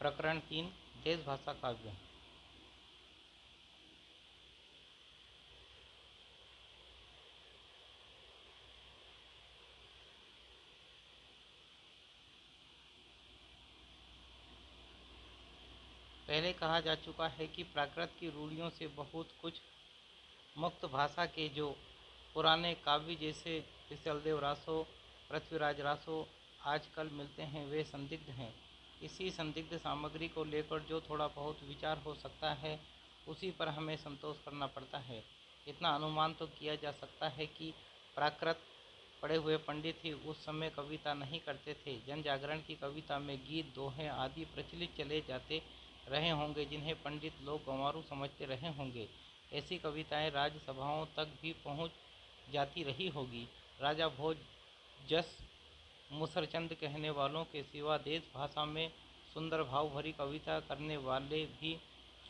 प्रकरण 3 देश भाषा काव्य। पहले कहा जा चुका है कि प्राकृत की रूढ़ियों से बहुत कुछ मुक्त भाषा के जो पुराने काव्य जैसे विशलदेव रासो, पृथ्वीराज रासो आजकल मिलते हैं वे संदिग्ध हैं। इसी संदिग्ध सामग्री को लेकर जो थोड़ा बहुत विचार हो सकता है उसी पर हमें संतोष करना पड़ता है। इतना अनुमान तो किया जा सकता है कि प्राकृत पढ़े हुए पंडित ही उस समय कविता नहीं करते थे। जन जागरण की कविता में गीत, दोहे आदि प्रचलित चले जाते रहे होंगे जिन्हें पंडित लोग गंवारू समझते रहे होंगे। ऐसी कविताएं राजसभाओं तक भी पहुंच जाती रही होगी। राजा भोज जस मुसरचंद कहने वालों के सिवा देश भाषा में सुंदर भाव भरी कविता करने वाले भी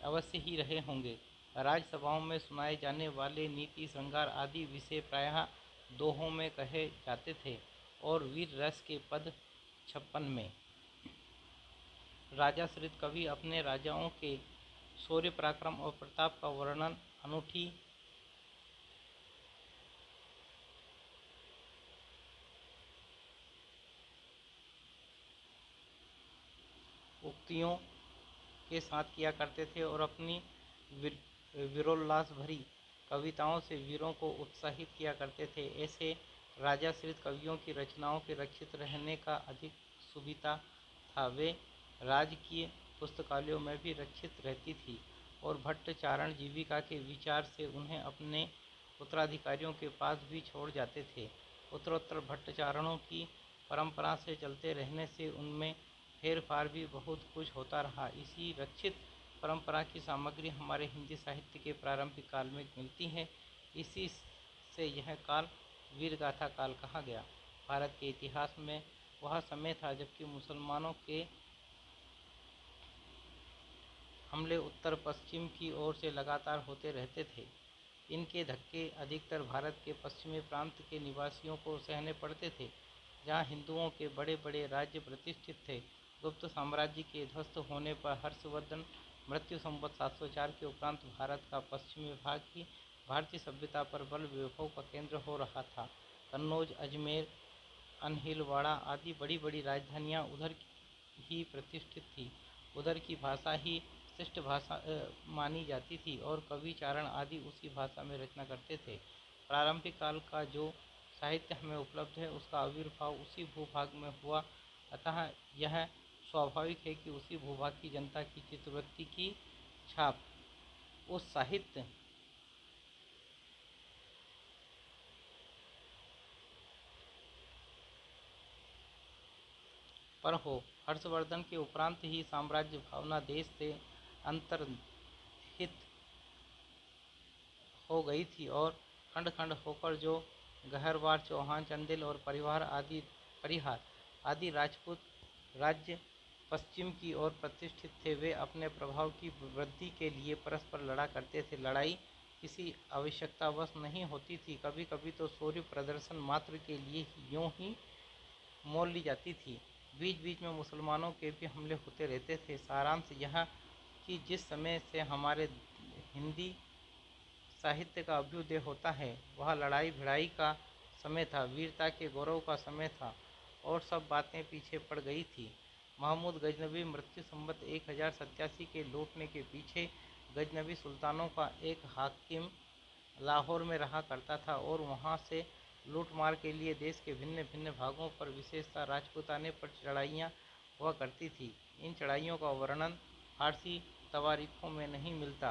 अवश्य ही रहे होंगे। राजसभाओं में सुनाए जाने वाले नीति, श्रृंगार आदि विषय प्रायः दोहों में कहे जाते थे और वीर रस के पद 56 में। राजाश्रित कवि अपने राजाओं के शौर्य, पराक्रम और प्रताप का वर्णन अनूठी उक्तियों के साथ किया करते थे और अपनी वीरोल्लास भरी कविताओं से वीरों को उत्साहित किया करते थे। ऐसे राजाश्रित कवियों की रचनाओं के रक्षित रहने का अधिक सुविधा था। वे राजकीय पुस्तकालयों में भी रक्षित रहती थी और भट्टाचारण जीविका के विचार से उन्हें अपने उत्तराधिकारियों के पास भी छोड़ जाते थे। उत्तरोत्तर भट्टाचारणों की परंपरा से चलते रहने से उनमें फेर फार भी बहुत कुछ होता रहा। इसी रक्षित परंपरा की सामग्री हमारे हिंदी साहित्य के प्रारंभिक काल में मिलती है। इसी से यह काल वीरगाथा काल कहा गया। भारत के इतिहास में वह समय था जबकि मुसलमानों के हमले उत्तर पश्चिम की ओर से लगातार होते रहते थे। इनके धक्के अधिकतर भारत के पश्चिमी प्रांत के निवासियों को सहने पड़ते थे, जहाँ हिंदुओं के बड़े बड़े राज्य प्रतिष्ठित थे। गुप्त साम्राज्य के ध्वस्त होने पर हर्षवर्धन मृत्यु संवत 704 के उपरांत भारत का पश्चिमी भाग ही भारतीय सभ्यता पर बल वैभव का केंद्र हो रहा था। कन्नौज, अजमेर, अनहिलवाड़ा आदि बड़ी बड़ी राजधानियाँ उधर ही प्रतिष्ठित थी। उधर की भाषा ही श्रेष्ठ भाषा मानी जाती थी और कवि, चारण आदि उसी भाषा में रचना करते थे। प्रारंभिक काल का जो साहित्य हमें उपलब्ध है उसका आविर्भाव उसी भूभाग में हुआ, अतः यह स्वाभाविक है कि उसी भूभाग की जनता की चित्तवृत्ति की छाप उस साहित्य पर हो। हर्षवर्धन के उपरांत ही साम्राज्य भावना देश से अंतर्हित हो गई थी और खंड खंड होकर जो गहरवार, चौहान, चंदेल और परिहार आदि राजपूत राज्य पश्चिम की ओर प्रतिष्ठित थे, वे अपने प्रभाव की वृद्धि के लिए परस्पर लड़ा करते थे। लड़ाई किसी आवश्यकतावश नहीं होती थी, कभी कभी तो शौर्य प्रदर्शन मात्र के लिए यूं ही मोल ली जाती थी। बीच बीच में मुसलमानों के भी हमले होते रहते थे। सारांश यह कि जिस समय से हमारे हिंदी साहित्य का अभ्युदय होता है वह लड़ाई भिड़ाई का समय था, वीरता के गौरव का समय था और सब बातें पीछे पड़ गई थी। महमूद गजनबी मृत्यु संवत 1087 के लौटने के पीछे गजनबी सुल्तानों का एक हाकिम लाहौर में रहा करता था और वहाँ से लूटमार के लिए देश के भिन्न भिन्न भागों पर विशेषतः राजपूताने पर चढ़ाइयाँ हुआ करती थी। इन चढ़ाइयों का वर्णन फारसी तवारीखों में नहीं मिलता,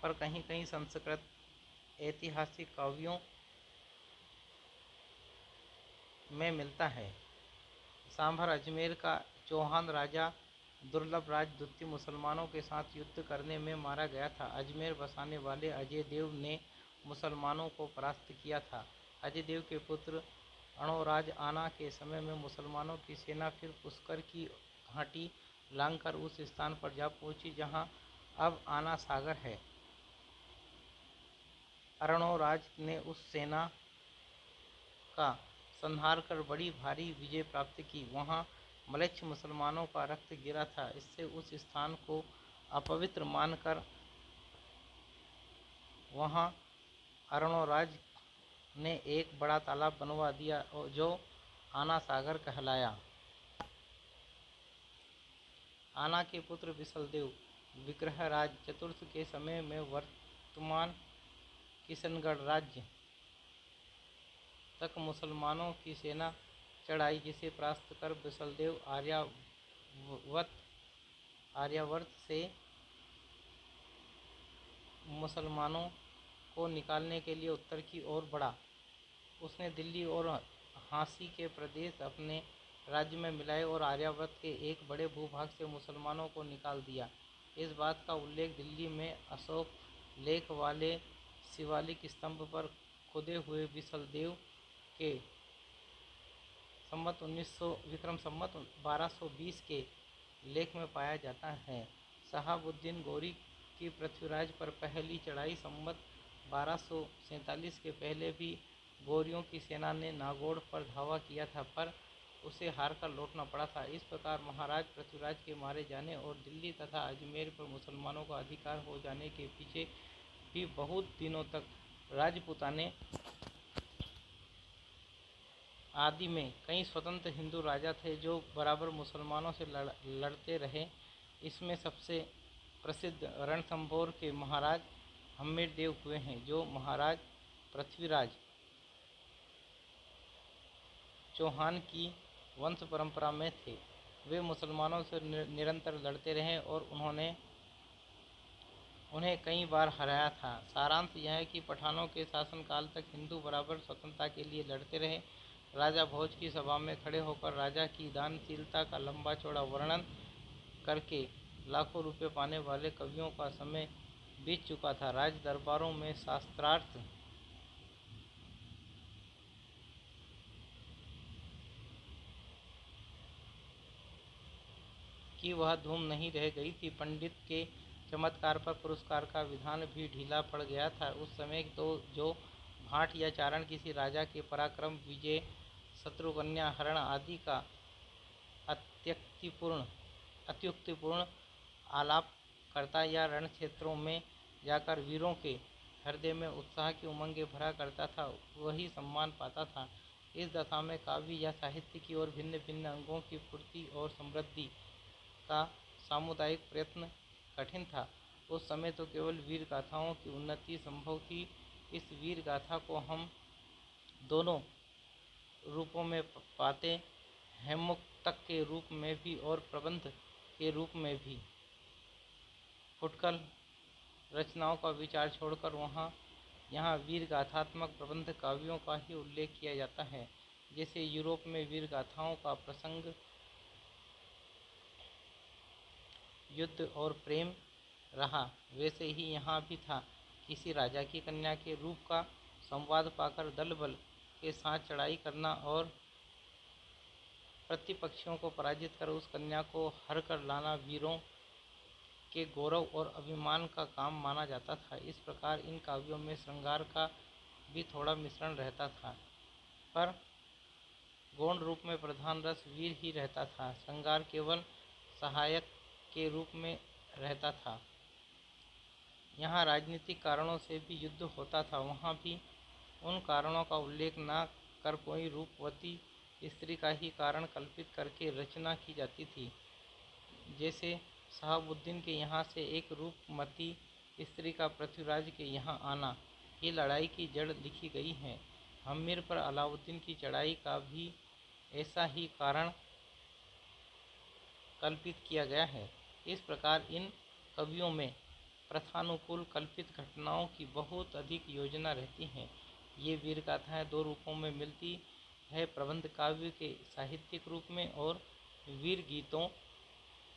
पर कहीं कहीं संस्कृत ऐतिहासिक काव्यों में मिलता है। सांभर अजमेर का चौहान राजा दुर्लभ राजदूती मुसलमानों के साथ युद्ध करने में मारा गया था। अजमेर बसाने वाले अजय देव ने मुसलमानों को परास्त किया था। अजय देव के पुत्र अणोराज आना के समय में मुसलमानों की सेना फिर पुष्कर की घाटी लांघकर उस स्थान पर जा पहुंची जहां अब आना सागर है। अरणोराज ने उस सेना का संहार कर बड़ी भारी विजय प्राप्त की। वहां म्लेच्छ मुसलमानों का रक्त गिरा था। इससे उस स्थान को अपवित्र मानकर वहाँ अर्णोराज ने एक बड़ा तालाब बनवा दिया जो आना सागर कहलाया। आना के पुत्र विसलदेव विग्रहराज चतुर्थ के समय में वर्तमान किशनगढ़ राज्य तक मुसलमानों की सेना चढ़ाई, जिसे परास्त कर विसलदेव आर्यावर्त से मुसलमानों को निकालने के लिए उत्तर की ओर बढ़ा। उसने दिल्ली और हाँसी के प्रदेश अपने राज्य में मिलाए और आर्यावर्त के एक बड़े भूभाग से मुसलमानों को निकाल दिया। इस बात का उल्लेख दिल्ली में अशोक लेख वाले शिवालिक स्तंभ पर खुदे हुए विसलदेव के संवत 1900 विक्रम संवत 1220 के लेख में पाया जाता है। शहाबुद्दीन गौरी की पृथ्वीराज पर पहली चढ़ाई संवत 1247 के पहले भी गौरियों की सेना ने नागौर पर धावा किया था, पर उसे हार कर लौटना पड़ा था। इस प्रकार महाराज पृथ्वीराज के मारे जाने और दिल्ली तथा अजमेर पर मुसलमानों का अधिकार हो जाने के पीछे भी बहुत दिनों तक राजपूताने आदि में कई स्वतंत्र हिंदू राजा थे जो बराबर मुसलमानों से लड़ते रहे। इसमें सबसे प्रसिद्ध रणथंभौर के महाराज हम्मीरदेव हुए हैं, जो महाराज पृथ्वीराज चौहान की वंश परंपरा में थे। वे मुसलमानों से निरंतर लड़ते रहे और उन्हें कई बार हराया था। सारांश यह है कि पठानों के शासनकाल तक हिंदू बराबर स्वतंत्रता के लिए लड़ते रहे। राजा भोज की सभा में खड़े होकर राजा की दानशीलता का लंबा चौड़ा वर्णन करके लाखों रुपए पाने वाले कवियों का समय बीत चुका था। राज दरबारों में शास्त्रार्थ की वह धूम नहीं रह गई थी। पंडित के चमत्कार पर पुरस्कार का विधान भी ढीला पड़ गया था। उस समय तो जो भाट या चारण किसी राजा के पराक्रम, विजय, शत्रुकन्या हरण आदि का अत्युक्तिपूर्ण आलाप करता या रण क्षेत्रों में जाकर वीरों के हृदय में उत्साह की उमंगें भरा करता था, वही सम्मान पाता था। इस दशा में काव्य या साहित्य की ओर भिन्न भिन्न अंगों की पूर्ति और समृद्धि का सामुदायिक प्रयत्न कठिन था। उस समय तो केवल वीर गाथाओं की उन्नति संभव थी। इस वीर गाथा को हम दोनों रूपों में पाते हैं, मुक्तक के रूप में भी और प्रबंध के रूप में भी। फुटकल रचनाओं का विचार छोड़कर यहाँ वीर गाथात्मक प्रबंध काव्यों का ही उल्लेख किया जाता है। जैसे यूरोप में वीर गाथाओं का प्रसंग युद्ध और प्रेम रहा, वैसे ही यहाँ भी था। किसी राजा की कन्या के रूप का संवाद पाकर दल बल के साथ चढ़ाई करना और प्रतिपक्षियों को पराजित कर उस कन्या को हर कर लाना वीरों के गौरव और अभिमान का काम माना जाता था। इस प्रकार इन काव्यों में श्रृंगार का भी थोड़ा मिश्रण रहता था, पर गौण रूप में प्रधान रस वीर ही रहता था। श्रृंगार केवल सहायक के रूप में रहता था। यहाँ राजनीतिक कारणों से भी युद्ध होता था, वहाँ भी उन कारणों का उल्लेख न कर कोई रूपवती स्त्री का ही कारण कल्पित करके रचना की जाती थी। जैसे शहाबुद्दीन के यहाँ से एक रूपमती स्त्री का पृथ्वीराज के यहाँ आना, ये लड़ाई की जड़ लिखी गई है। हम्मीर पर अलाउद्दीन की चढ़ाई का भी ऐसा ही कारण कल्पित किया गया है। इस प्रकार इन कवियों में प्रथानुकूल कल्पित घटनाओं की बहुत अधिक योजना रहती है। ये वीर गाथाएँ दो रूपों में मिलती है, प्रबंध काव्य के साहित्यिक रूप में और वीर गीतों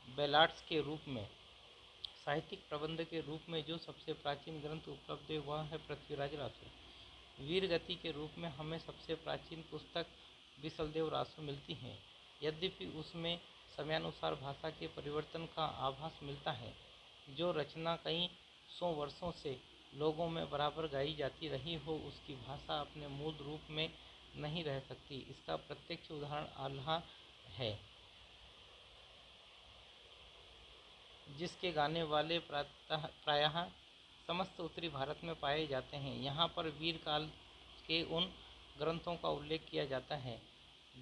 बैलाड्स के रूप में। साहित्यिक प्रबंध के रूप में जो सबसे प्राचीन ग्रंथ उपलब्ध है वह है पृथ्वीराज रासो। वीर गति के रूप में हमें सबसे प्राचीन पुस्तक विसलदेव रासो मिलती है। यद्यपि उसमें समयानुसार भाषा के परिवर्तन का आभास मिलता है। जो रचना कई सौ वर्षों से लोगों में बराबर गाई जाती रही हो, उसकी भाषा अपने मूल रूप में नहीं रह सकती। इसका प्रत्यक्ष उदाहरण आल्हा है। जिसके गाने वाले प्रायः समस्त उत्तरी भारत में पाए जाते हैं। यहाँ पर वीर काल के उन ग्रंथों का उल्लेख किया जाता है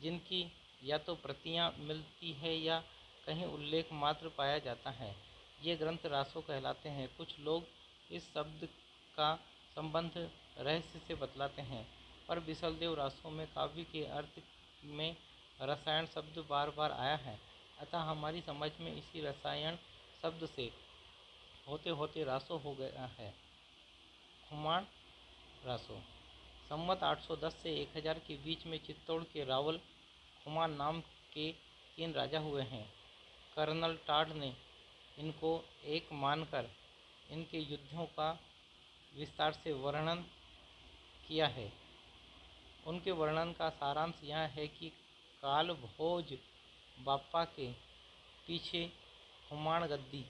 जिनकी या तो प्रतियां मिलती है या कहीं उल्लेख मात्र पाया जाता है। ये ग्रंथ रासो कहलाते हैं। कुछ लोग इस शब्द का संबंध रहस्य से बतलाते हैं, पर बिसलदेव रासो में काव्य के अर्थ में रसायन शब्द बार बार आया है, अतः हमारी समझ में इसी रसायन शब्द से होते होते रासो हो गया है। खुमान रासो संवत 810 से 1000 के बीच में चित्तौड़ के रावल खुमान नाम के 3 राजा हुए हैं। कर्नल टाड ने इनको एक मानकर इनके युद्धों का विस्तार से वर्णन किया है। उनके वर्णन का सारांश यह है कि काल भोज बाप्पा के पीछे खुमान गद्दी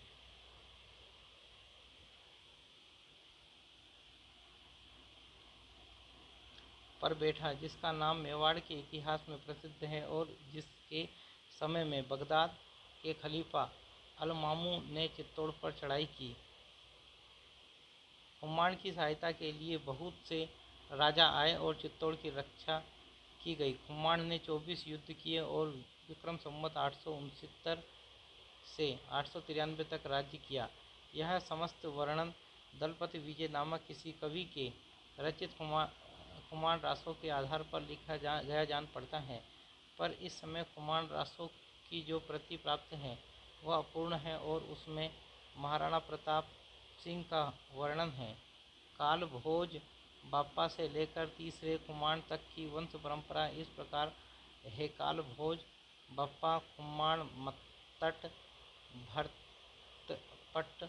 पर बैठा, जिसका नाम मेवाड़ के इतिहास में प्रसिद्ध है और जिसके समय में बगदाद के खलीफा अल-मामू ने चित्तौड़ पर चढ़ाई की। खुमान की सहायता के लिए बहुत से राजा आए और चित्तौड़ की रक्षा की गई। खुमान ने 24 युद्ध किए और विक्रम संवत 869 से 893 तक राज्य किया। यह समस्त वर्णन दलपति विजय नामक किसी कवि के रचित खुमान रासो के आधार पर लिखा गया जान पड़ता है, पर इस समय खुमान रासो की जो प्रति प्राप्त है वह अपूर्ण है और उसमें महाराणा प्रताप सिंह का वर्णन है। काल भोज बाप्पा से लेकर तीसरे खुमान तक की वंश परंपरा इस प्रकार है। काल भोज बाप्पा खुमान मत्तट भरतपट्ट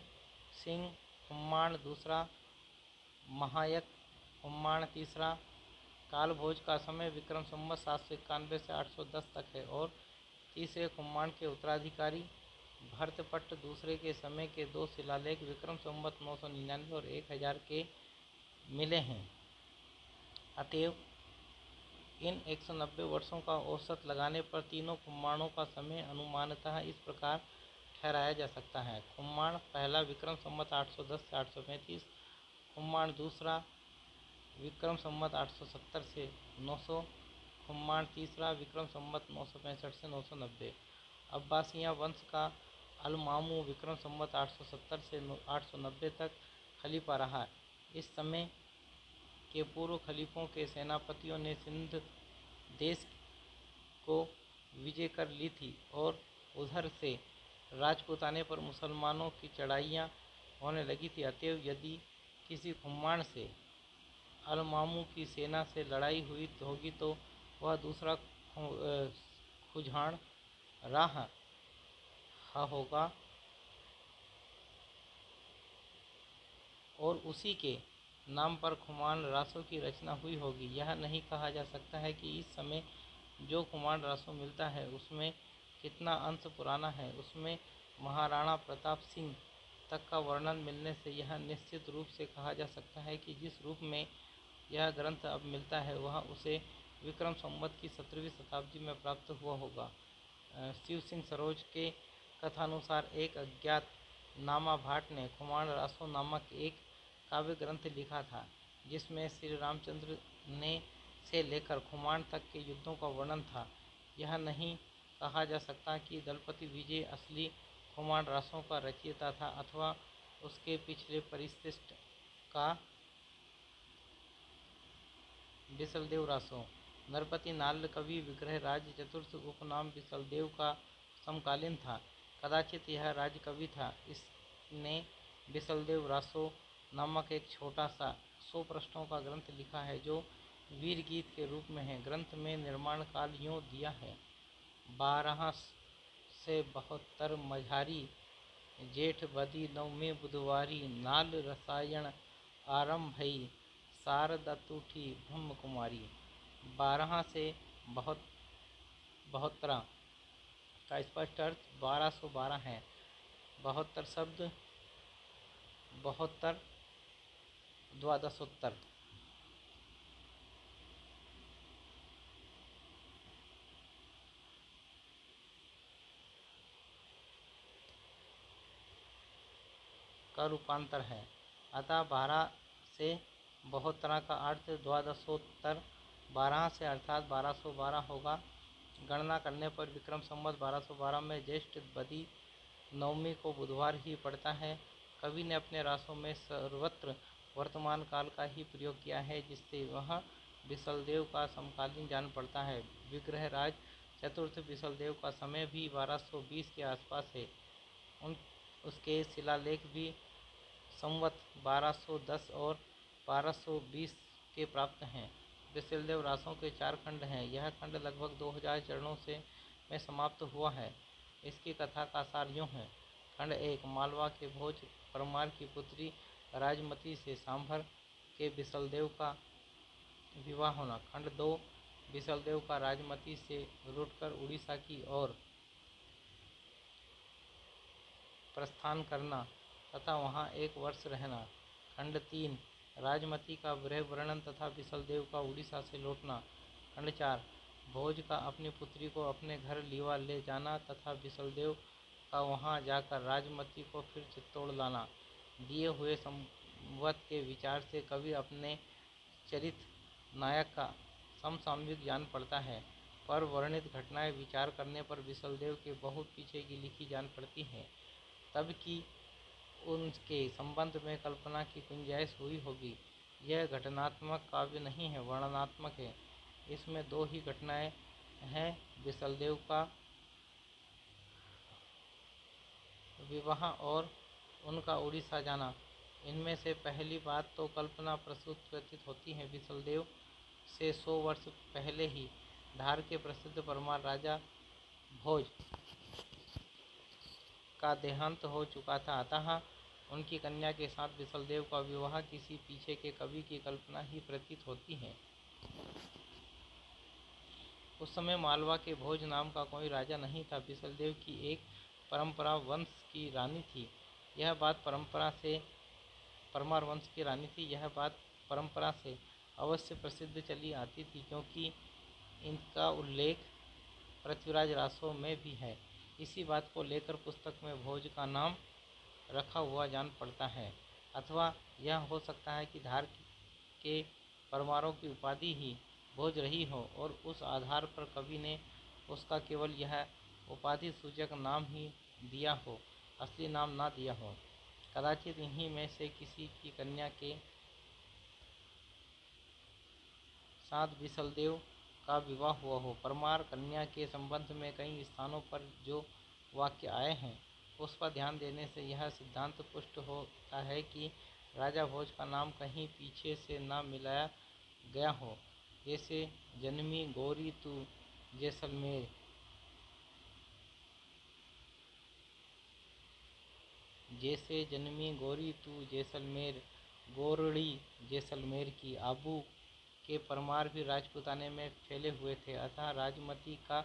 सिंह खुमान दूसरा, महायक खुमान तीसरा। काल भोज का समय विक्रम संवत 791 से 810 तक है और तीसरे खुमान के उत्तराधिकारी भरतपट्ट दूसरे के समय के 2 शिलालेख विक्रम संवत 999 और 1000 के मिले हैं। अतएव इन 190 वर्षों का औसत लगाने पर तीनों खुमानों का समय अनुमानतः इस प्रकार ठहराया जा सकता है। खुमान पहला विक्रम संवत 810 से 835, खुमान दूसरा विक्रम संवत 870 से 900, खुमान तीसरा विक्रम संवत 965 से 990। अब्बासिया वंश का अल-मामू विक्रम संवत 870 से 890 तक खलीफा रहा। इस समय के पूर्व खलीफों के सेनापतियों ने सिंध देश को विजय कर ली थी और उधर से राजपूताने पर मुसलमानों की चढ़ाइयाँ होने लगी थी। अतएव यदि किसी खुमान से अल-मामू की सेना से लड़ाई हुई होगी तो वह दूसरा खुजान राह होगा और उसी के नाम पर खुमान रासो की रचना हुई होगी। यह नहीं कहा जा सकता है कि इस समय जो खुमान रासो मिलता है उसमें कितना अंश पुराना है। उसमें महाराणा प्रताप सिंह तक का वर्णन मिलने से यह निश्चित रूप से कहा जा सकता है कि जिस रूप में यह ग्रंथ अब मिलता है वह उसे विक्रम संवत की 17वीं शताब्दी में प्राप्त हुआ होगा। शिव सिंह सरोज के कथानुसार एक अज्ञात नामा भाट ने खुमान रासो नामक एक काव्य ग्रंथ लिखा था, जिसमें श्री रामचंद्र ने से लेकर खुमान तक के युद्धों का वर्णन था। यह नहीं कहा जा सकता कि दलपति विजय असली खुमान रासों का रचयिता था अथवा उसके पिछले परिशिष्ट का बिसलदेव रासो। नरपति नाल्ल कवि विग्रह राज चतुर्थ उपनाम बिसलदेव का समकालीन था। कदाचित यह राज कवि था। इसने बिसलदेव रासो नामक एक छोटा सा 100 पृष्ठों का ग्रंथ लिखा है जो वीर गीत के रूप में है। ग्रंथ में निर्माण काल यूँ दिया है: 12 से 72 मझारी, जेठ बदी नवमी बुधवारी, नाल रसायन आरंभ भई, शारदा टूठी ब्रह्म कुमारी। 12 से 72 का स्पष्ट अर्थ 1212 है। 72 शब्द 72 द्वादशोत्तर। का रूपांतर है। अतः 12 से 72 का अर्थ द्वादशोत्तर 12 से अर्थात 1212 होगा। गणना करने पर विक्रम संवत 1212 में ज्येष्ठ बदी नवमी को बुधवार ही पड़ता है। कवि ने अपने रासों में सर्वत्र वर्तमान काल का ही प्रयोग किया है, जिससे वह बिसलदेव का समकालीन जान पड़ता है। विग्रहराज चतुर्थ बिसलदेव का समय भी 1220 के आसपास है। उसके शिलालेख भी संवत 1210 और 1220 के प्राप्त हैं। बिसलदेव रासों के 4 खंड हैं। यह खंड लगभग 2000 चरणों में समाप्त हुआ है। इसकी कथा का सार यूँ है। खंड 1 मालवा के भोज परमार की पुत्री राजमती से सांभर के बिसलदेव का विवाह होना। खंड 2 बिसलदेव का राजमती से रूठकर उड़ीसा की ओर प्रस्थान करना तथा वहां 1 वर्ष रहना। खंड 3 राजमती का विरह वर्णन तथा बिसलदेव का उड़ीसा से लौटना। खंड 4 भोज का अपनी पुत्री को अपने घर लीवा ले जाना तथा बिसलदेव का वहां जाकर राजमती को फिर चित्तौड़ लाना। दिए हुए संवत के विचार से कवि अपने चरित नायक का समसामयिक जान पड़ता है, पर वर्णित घटनाएं विचार करने पर बिसलदेव के बहुत पीछे की लिखी जान पड़ती हैं। तब कि उनके संबंध में कल्पना की गुंजाइश हुई होगी। यह घटनात्मक काव्य नहीं है, वर्णनात्मक है। इसमें 2 ही घटनाएं हैं, बिसलदेव का विवाह और उनका उड़ीसा जाना। इनमें से पहली बात तो कल्पना प्रसूत प्रतीत होती है। बिसलदेव से 100 वर्ष पहले ही धार के प्रसिद्ध परमार राजा भोज का देहांत हो चुका था, अतः उनकी कन्या के साथ बिसलदेव का विवाह किसी पीछे के कवि की कल्पना ही प्रतीत होती है। उस समय मालवा के भोज नाम का कोई राजा नहीं था। बिसलदेव की एक परंपरा वंश की रानी थी। यह बात परमार वंश की रानी थी। यह बात परंपरा से अवश्य प्रसिद्ध चली आती थी, क्योंकि इनका उल्लेख पृथ्वीराज रासों में भी है। इसी बात को लेकर पुस्तक में भोज का नाम रखा हुआ जान पड़ता है। अथवा यह हो सकता है कि धार के परमारों की उपाधि ही भोज रही हो और उस आधार पर कवि ने उसका केवल यह उपाधि सूचक नाम ही दिया हो, असली नाम ना दिया हो। कदाचित इन्हीं में से किसी की कन्या के साथ बिसलदेव का विवाह हुआ हो। परमार कन्या के संबंध में कई स्थानों पर जो वाक्य आए हैं, उस पर ध्यान देने से यह सिद्धांत पुष्ट होता है कि राजा भोज का नाम कहीं पीछे से न मिलाया गया हो। जैसे जन्मी गोरी तू जैसलमेर, गोरड़ी जैसलमेर की। आबू के परमार भी राजपुताने में फैले हुए थे, अतः राजमती का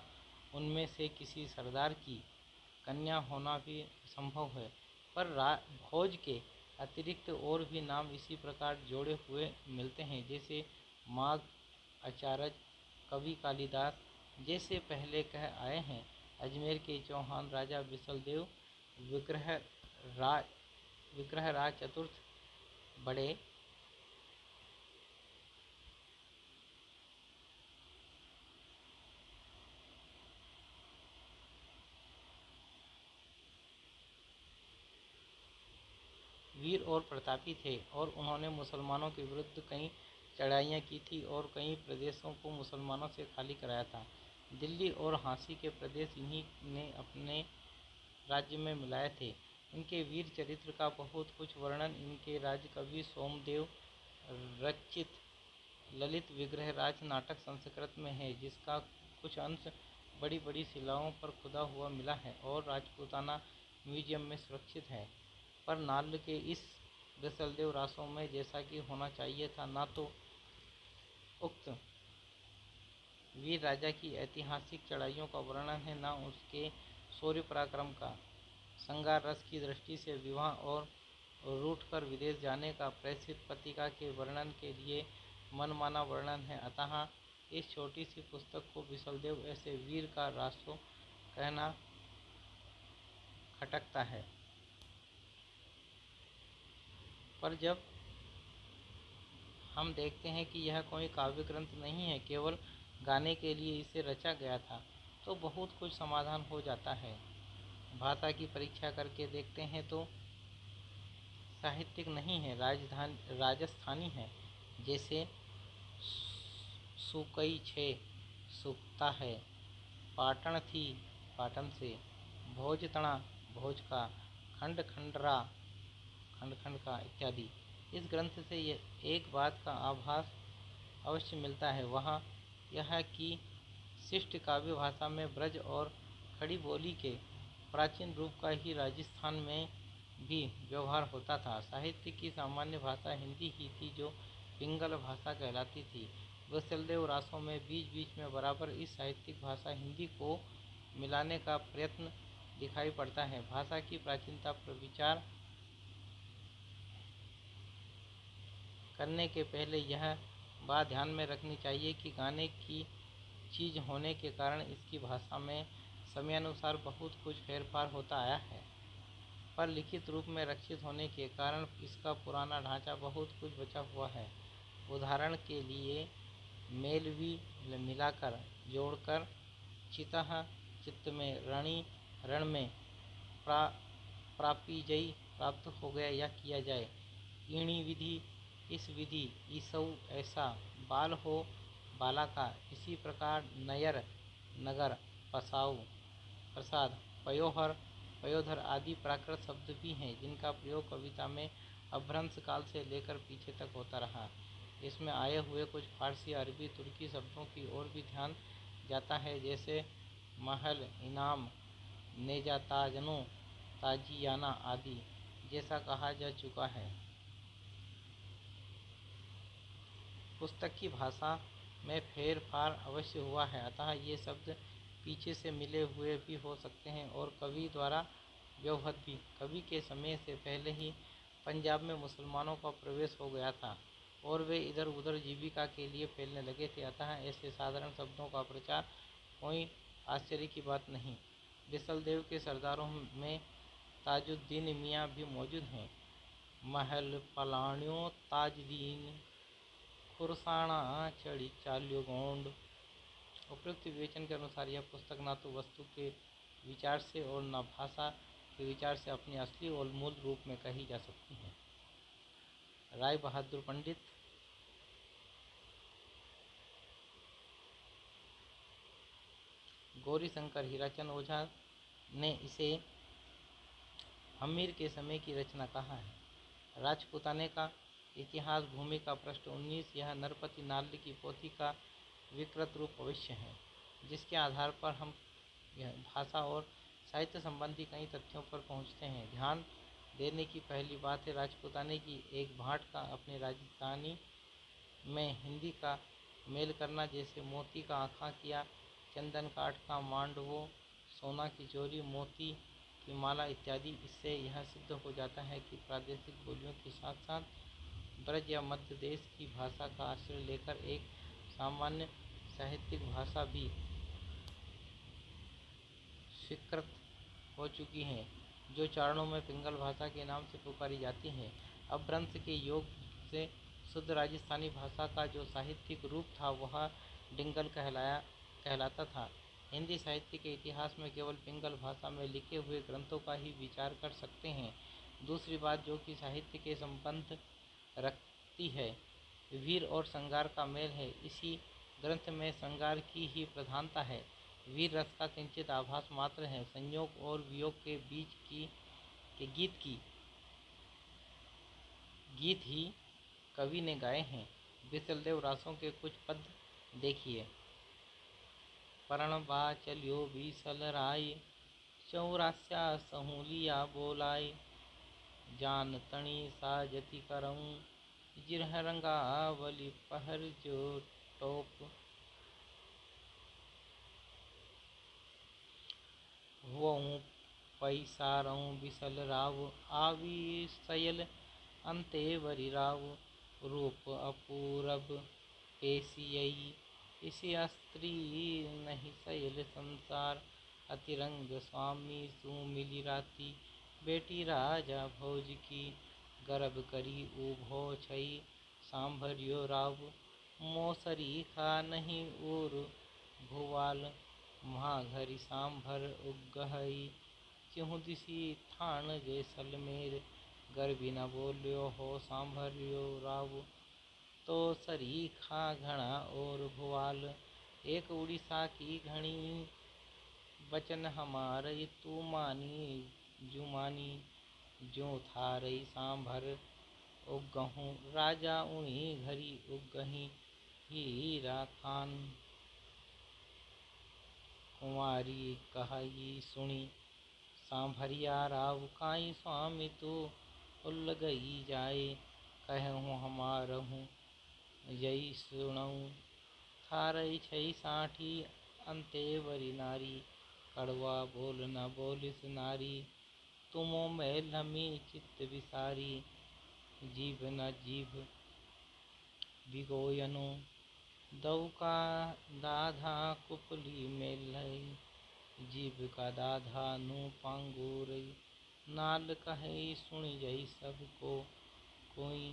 उनमें से किसी सरदार की कन्या होना भी संभव है। पर भोज के अतिरिक्त और भी नाम इसी प्रकार जोड़े हुए मिलते हैं, जैसे माघ, अचारज, कवि कालिदास। जैसे पहले कह आए हैं, अजमेर के चौहान राजा बिसलदेव विग्रहराज चतुर्थ बड़े वीर और प्रतापी थे और उन्होंने मुसलमानों के विरुद्ध कई चढ़ाइयाँ की थी और कई प्रदेशों को मुसलमानों से खाली कराया था। दिल्ली और झांसी के प्रदेश इन्हीं ने अपने राज्य में मिलाए थे। इनके वीर चरित्र का बहुत कुछ वर्णन इनके राजकवि सोमदेव रचित ललित विग्रहराज नाटक संस्कृत में है, जिसका कुछ अंश बड़ी बड़ी शिलाओं पर खुदा हुआ मिला है और राजपूताना म्यूजियम में सुरक्षित है। पर नाल के इस बिसलदेव रासों में जैसा कि होना चाहिए था, न तो उक्त वीर राजा की ऐतिहासिक चढ़ाइयों का वर्णन है, न उसके शौर्य पराक्रम का। संगार रस की दृष्टि से विवाह और रूठकर विदेश जाने का प्रेषित पत्रिका के वर्णन के लिए मनमाना वर्णन है। अतः इस छोटी सी पुस्तक को बिसलदेव ऐसे वीर का रासो कहना खटकता है। पर जब हम देखते हैं कि यह कोई काव्य ग्रंथ नहीं है, केवल गाने के लिए इसे रचा गया था, तो बहुत कुछ समाधान हो जाता है। भाषा की परीक्षा करके देखते हैं तो साहित्यिक नहीं है, राजस्थानी है। जैसे सुकई छे सुकता है, पाटन थी पाटन से, भोज तना भोज का, खंड खंडरा खंड खंड का इत्यादि। इस ग्रंथ से एक बात का आभास अवश्य मिलता है, वह यह कि शिष्ट काव्य भाषा में ब्रज और खड़ी बोली के प्राचीन रूप का ही राजस्थान में भी व्यवहार होता था। साहित्य की सामान्य भाषा हिंदी ही थी, जो पिंगल भाषा कहलाती थी। वत्सलदेव रासों में बीच बीच में बराबर इस साहित्यिक भाषा हिंदी को मिलाने का प्रयत्न दिखाई पड़ता है। भाषा की प्राचीनता पर विचार करने के पहले यह बात ध्यान में रखनी चाहिए कि गाने की चीज होने के कारण इसकी भाषा में समयानुसार बहुत कुछ फेरफार होता आया है, पर लिखित रूप में रक्षित होने के कारण इसका पुराना ढांचा बहुत कुछ बचा हुआ है। उदाहरण के लिए मेलवी मिलाकर, जोड़कर, चितः चित्त में, रणी रण में, प्रापिजयी प्राप्त हो गया या किया जाए, ईणी विधि इस विधि, ईसौ ऐसा, बाल हो बाला का, इसी प्रकार नयर नगर, पसाऊ प्रसाद, पयोहर पयोधर आदि प्राकृत शब्द भी हैं, जिनका प्रयोग कविता में अभ्रंश काल से लेकर पीछे तक होता रहा। इसमें आए हुए कुछ फारसी, अरबी, तुर्की शब्दों की ओर भी ध्यान जाता है, जैसे महल, इनाम, नेजाताजनो, ताजियाना आदि, जैसा कहा जा चुका है। पुस्तक की भाषा में फेरफार अवश्य हुआ है, अतः ये शब्द पीछे से मिले हुए भी हो सकते हैं और कवि द्वारा व्यवहृत भी। कवि के समय से पहले ही पंजाब में मुसलमानों का प्रवेश हो गया था और वे इधर उधर जीविका के लिए फैलने लगे थे, अतः ऐसे साधारण शब्दों का प्रचार कोई आश्चर्य की बात नहीं। बिसलदेव के सरदारों में ताजुद्दीन मियाँ भी मौजूद हैं। महल पलाण्यो ताजदीन खुरसाना चढ़ी चाल्यो गोंड। उपयुक्त विवेचन के अनुसार यह पुस्तक न तो वस्तु के विचार से और न भाषा के विचार से अपने असली और मूल रूप में कही जा सकती है। राय बहादुर पंडित गौरीशंकर हीराचंद ओझा ने इसे हमीर के समय की रचना कहा है। राजपुताने का इतिहास भूमि का पृष्ठ 19 यह नरपति नाल्य की पोथी का विकृत रूप अवश्य है, जिसके आधार पर हम भाषा और साहित्य संबंधी कई तथ्यों पर पहुँचते हैं। ध्यान देने की पहली बात है राजपुताने की एक भाट का अपनी राजधानी में हिंदी का मेल करना, जैसे मोती का आँखा किया, चंदन काठ का मांडवो, सोना की चोरी, मोती की माला इत्यादि। इससे यह सिद्ध हो जाता है कि प्रादेशिक बोलियों के साथ साथ ब्रज या मध्य देश की भाषा का आश्रय लेकर एक सामान्य साहित्यिक भाषा भी स्वीकृत हो चुकी हैं, जो चारणों में पिंगल भाषा के नाम से पुकारी जाती हैं। अपभ्रंश के योग से शुद्ध राजस्थानी भाषा का जो साहित्यिक रूप था वह डिंगल कहलाता था। हिंदी साहित्य के इतिहास में केवल पिंगल भाषा में लिखे हुए ग्रंथों का ही विचार कर सकते हैं। दूसरी बात जो कि साहित्य के संबंध रखती है, वीर और श्रृंगार का मेल है। इसी ग्रंथ में श्रृंगार की ही प्रधानता है, वीर रस का किंचित आभास मात्र है। संयोग और वियोग के बीच के गीत ही कवि ने गाए हैं। बिसलदेव रासों के कुछ पद देखिए। परणबा चलियो बीसल राय, 84 सहूलिया बोलाय, जान तणी साजति करऊँ, जिरह रंगावली पहर जो टोप। हुओं पैसारऊँ बिसल राव, आवी सयल अंतेवरी राव, रूप अपूरब पेशियई, इसी स्त्री नहीं सयल संसार, अतिरंग स्वामी सुमिली राती, बेटी राजा भोज की, गर्भ करी उभो छई सांभरियो राव मोसरी खा नहीं उर भुवाल महाघरी सांभर उगहई त्यों दिसी थान जैसलमेर गर्भी न बोल्यो हो सांभरियो राव तो सरी खा घना और भुवाल एक उड़ीसा की घनी बचन हमारे तू मानी जुमानी जो थारई सांभर उगहूँ राजा उणी घरी उगही हीरा थान कुंवारी कहाई सुनी सांभरिया राव काई स्वामी तू उल गई जाए कहूँ हमारहूँ यही सुनऊँ थारई छई साठी अंतेवरी नारी कड़वा बोल न बोलिस नारी तुमो में लमी चित्त विसारी जीभ न जीभ बिगोयनु दऊ का दाधा कुपली में लई जीभ का दाधा नु पांगुरई नाल कहे सुन जई सबको कोई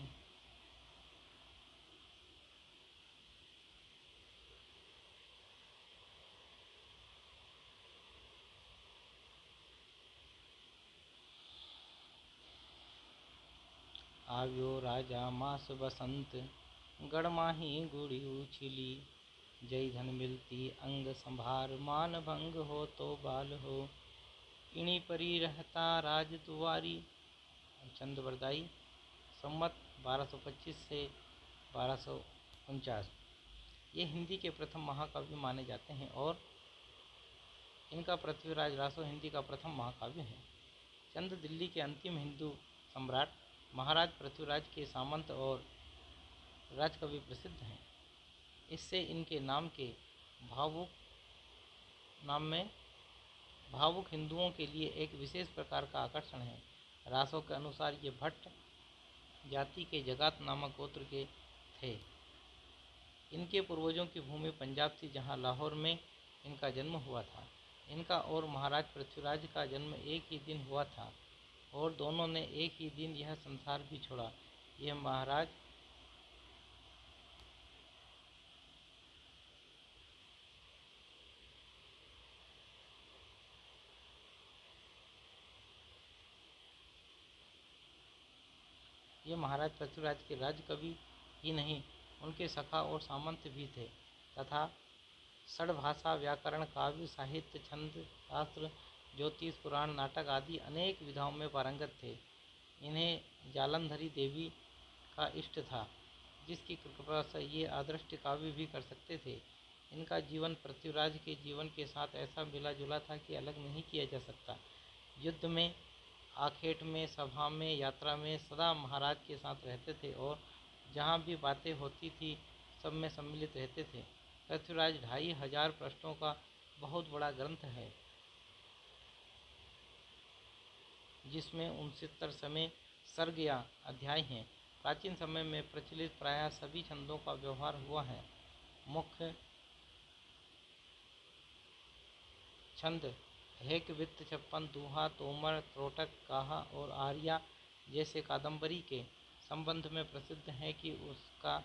आव्यो राजा मास बसंत गड़माही गुड़ी उछिली जय धन मिलती अंग संभार मान भंग हो तो बाल हो इणी परी रहता राज दुआरी चंद बरदाई संमत 1225 से 1249। ये हिंदी के प्रथम महाकाव्य माने जाते हैं और इनका पृथ्वीराज रासो हिंदी का प्रथम महाकाव्य है। चंद दिल्ली के अंतिम हिंदू सम्राट महाराज पृथ्वीराज के सामंत और राजकवि प्रसिद्ध हैं। इससे इनके नाम के भावुक हिंदुओं के लिए एक विशेष प्रकार का आकर्षण है। रासों के अनुसार ये भट्ट जाति के जगात नामक गोत्र के थे। इनके पूर्वजों की भूमि पंजाब थी, जहाँ लाहौर में इनका जन्म हुआ था। इनका और महाराज पृथ्वीराज का जन्म एक ही दिन हुआ था और दोनों ने एक ही दिन यह संसार भी छोड़ा। यह महाराज पृथ्वीराज के राजकवि ही नहीं, उनके सखा और सामंत भी थे तथा षड्भाषा, व्याकरण, काव्य, साहित्य, छंद, शास्त्र, ज्योतिष, पुराण, नाटक आदि अनेक विधाओं में पारंगत थे। इन्हें जालंधरी देवी का इष्ट था, जिसकी कृपा से ये अदृष्ट काव्य भी कर सकते थे। इनका जीवन पृथ्वीराज के जीवन के साथ ऐसा मिला जुला था कि अलग नहीं किया जा सकता। युद्ध में, आखेट में, सभा में, यात्रा में सदा महाराज के साथ रहते थे और जहाँ भी बातें होती थी सब में सम्मिलित रहते थे। पृथ्वीराज 2500 पृष्ठों का बहुत बड़ा ग्रंथ है, जिसमें 69 समय सर्ग या अध्याय हैं। प्राचीन समय में प्रचलित प्रायः सभी छंदों का व्यवहार हुआ है। मुख्य छंद हेक, वित्त, छप्पन, दूहा, तोमर, त्रोटक, काहा और आर्या जैसे कादंबरी के संबंध में प्रसिद्ध है कि उसका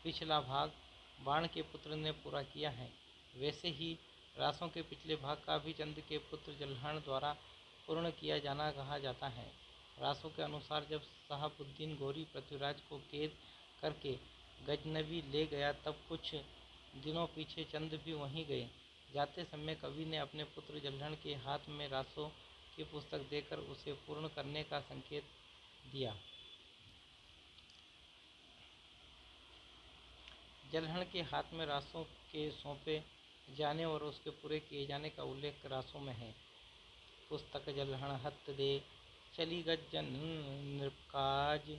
पिछला भाग बाण के पुत्र ने पूरा किया है। वैसे ही रासों के पिछले भाग का भी चंद के पुत्र जल्हण द्वारा पूर्ण किया जाना कहा जाता है। रासों के अनुसार जब शहाबुद्दीन गौरी पृथ्वीराज को कैद करके गजनवी ले गया, तब कुछ दिनों पीछे चंद भी वहीं गए। जाते समय कवि ने अपने पुत्र जल्हण के हाथ में रासों की पुस्तक देकर उसे पूर्ण करने का संकेत दिया। जल्हण के हाथ में रासों के सौंपे जाने और उसके पूरे किए जाने का उल्लेख रासों में है। पुस्तक जल्हण हत दे चली गज्जन नृपकाज,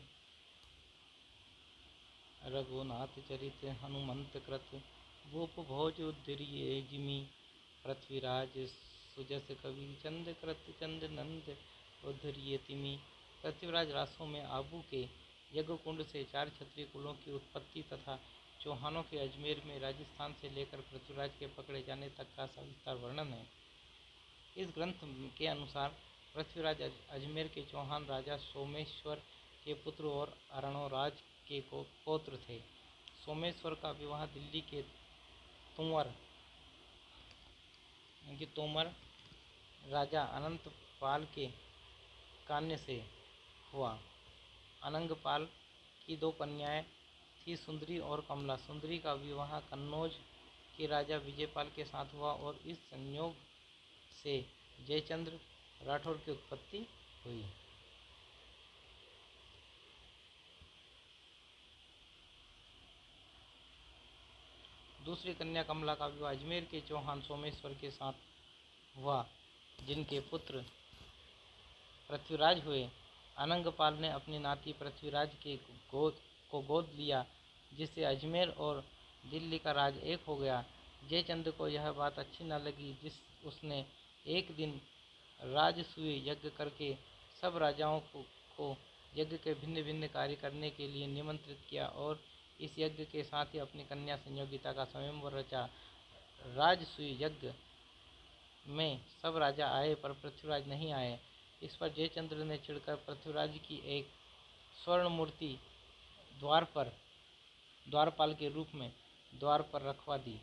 रघुनाथ चरित हनुमंत कृत भूप भोज उद्धरिये जिमी, पृथ्वीराज सुजस कवि चंद कृत चंद नंद उद्धरिये तिमी। पृथ्वीराज रासों में आबू के यज्ञकुंड से 4 क्षत्रिय कुलों की उत्पत्ति तथा चौहानों के अजमेर में राजस्थान से लेकर पृथ्वीराज के पकड़े जाने तक का सविस्तार वर्णन है। इस ग्रंथ के अनुसार पृथ्वीराज अजमेर के चौहान राजा सोमेश्वर के पुत्र और अरणोराज के पौत्र थे। सोमेश्वर का विवाह दिल्ली के तोमर राजा अनंतपाल के कन्या से हुआ। अनंगपाल की दो कन्याएं थी, सुंदरी और कमला। सुंदरी का विवाह कन्नौज के राजा विजयपाल के साथ हुआ और इस संयोग से जयचंद्र राठौर की उत्पत्ति हुई। दूसरी कन्या कमला का विवाह अजमेर के चौहान सोमेश्वर के साथ हुआ, जिनके पुत्र पृथ्वीराज हुए। अनंगपाल ने अपनी नाती पृथ्वीराज को गोद लिया, जिससे अजमेर और दिल्ली का राज एक हो गया। जयचंद्र को यह बात अच्छी न लगी, उसने एक दिन राजसूय यज्ञ करके सब राजाओं को यज्ञ के भिन्न भिन्न कार्य करने के लिए निमंत्रित किया और इस यज्ञ के साथ ही अपनी कन्या संयोगिता का स्वयंवर रचा। राजसूय यज्ञ में सब राजा आए पर पृथ्वीराज नहीं आए। इस पर जयचंद्र ने चिढ़कर पृथ्वीराज की एक स्वर्ण मूर्ति द्वारपाल के रूप में द्वार पर रखवा दी।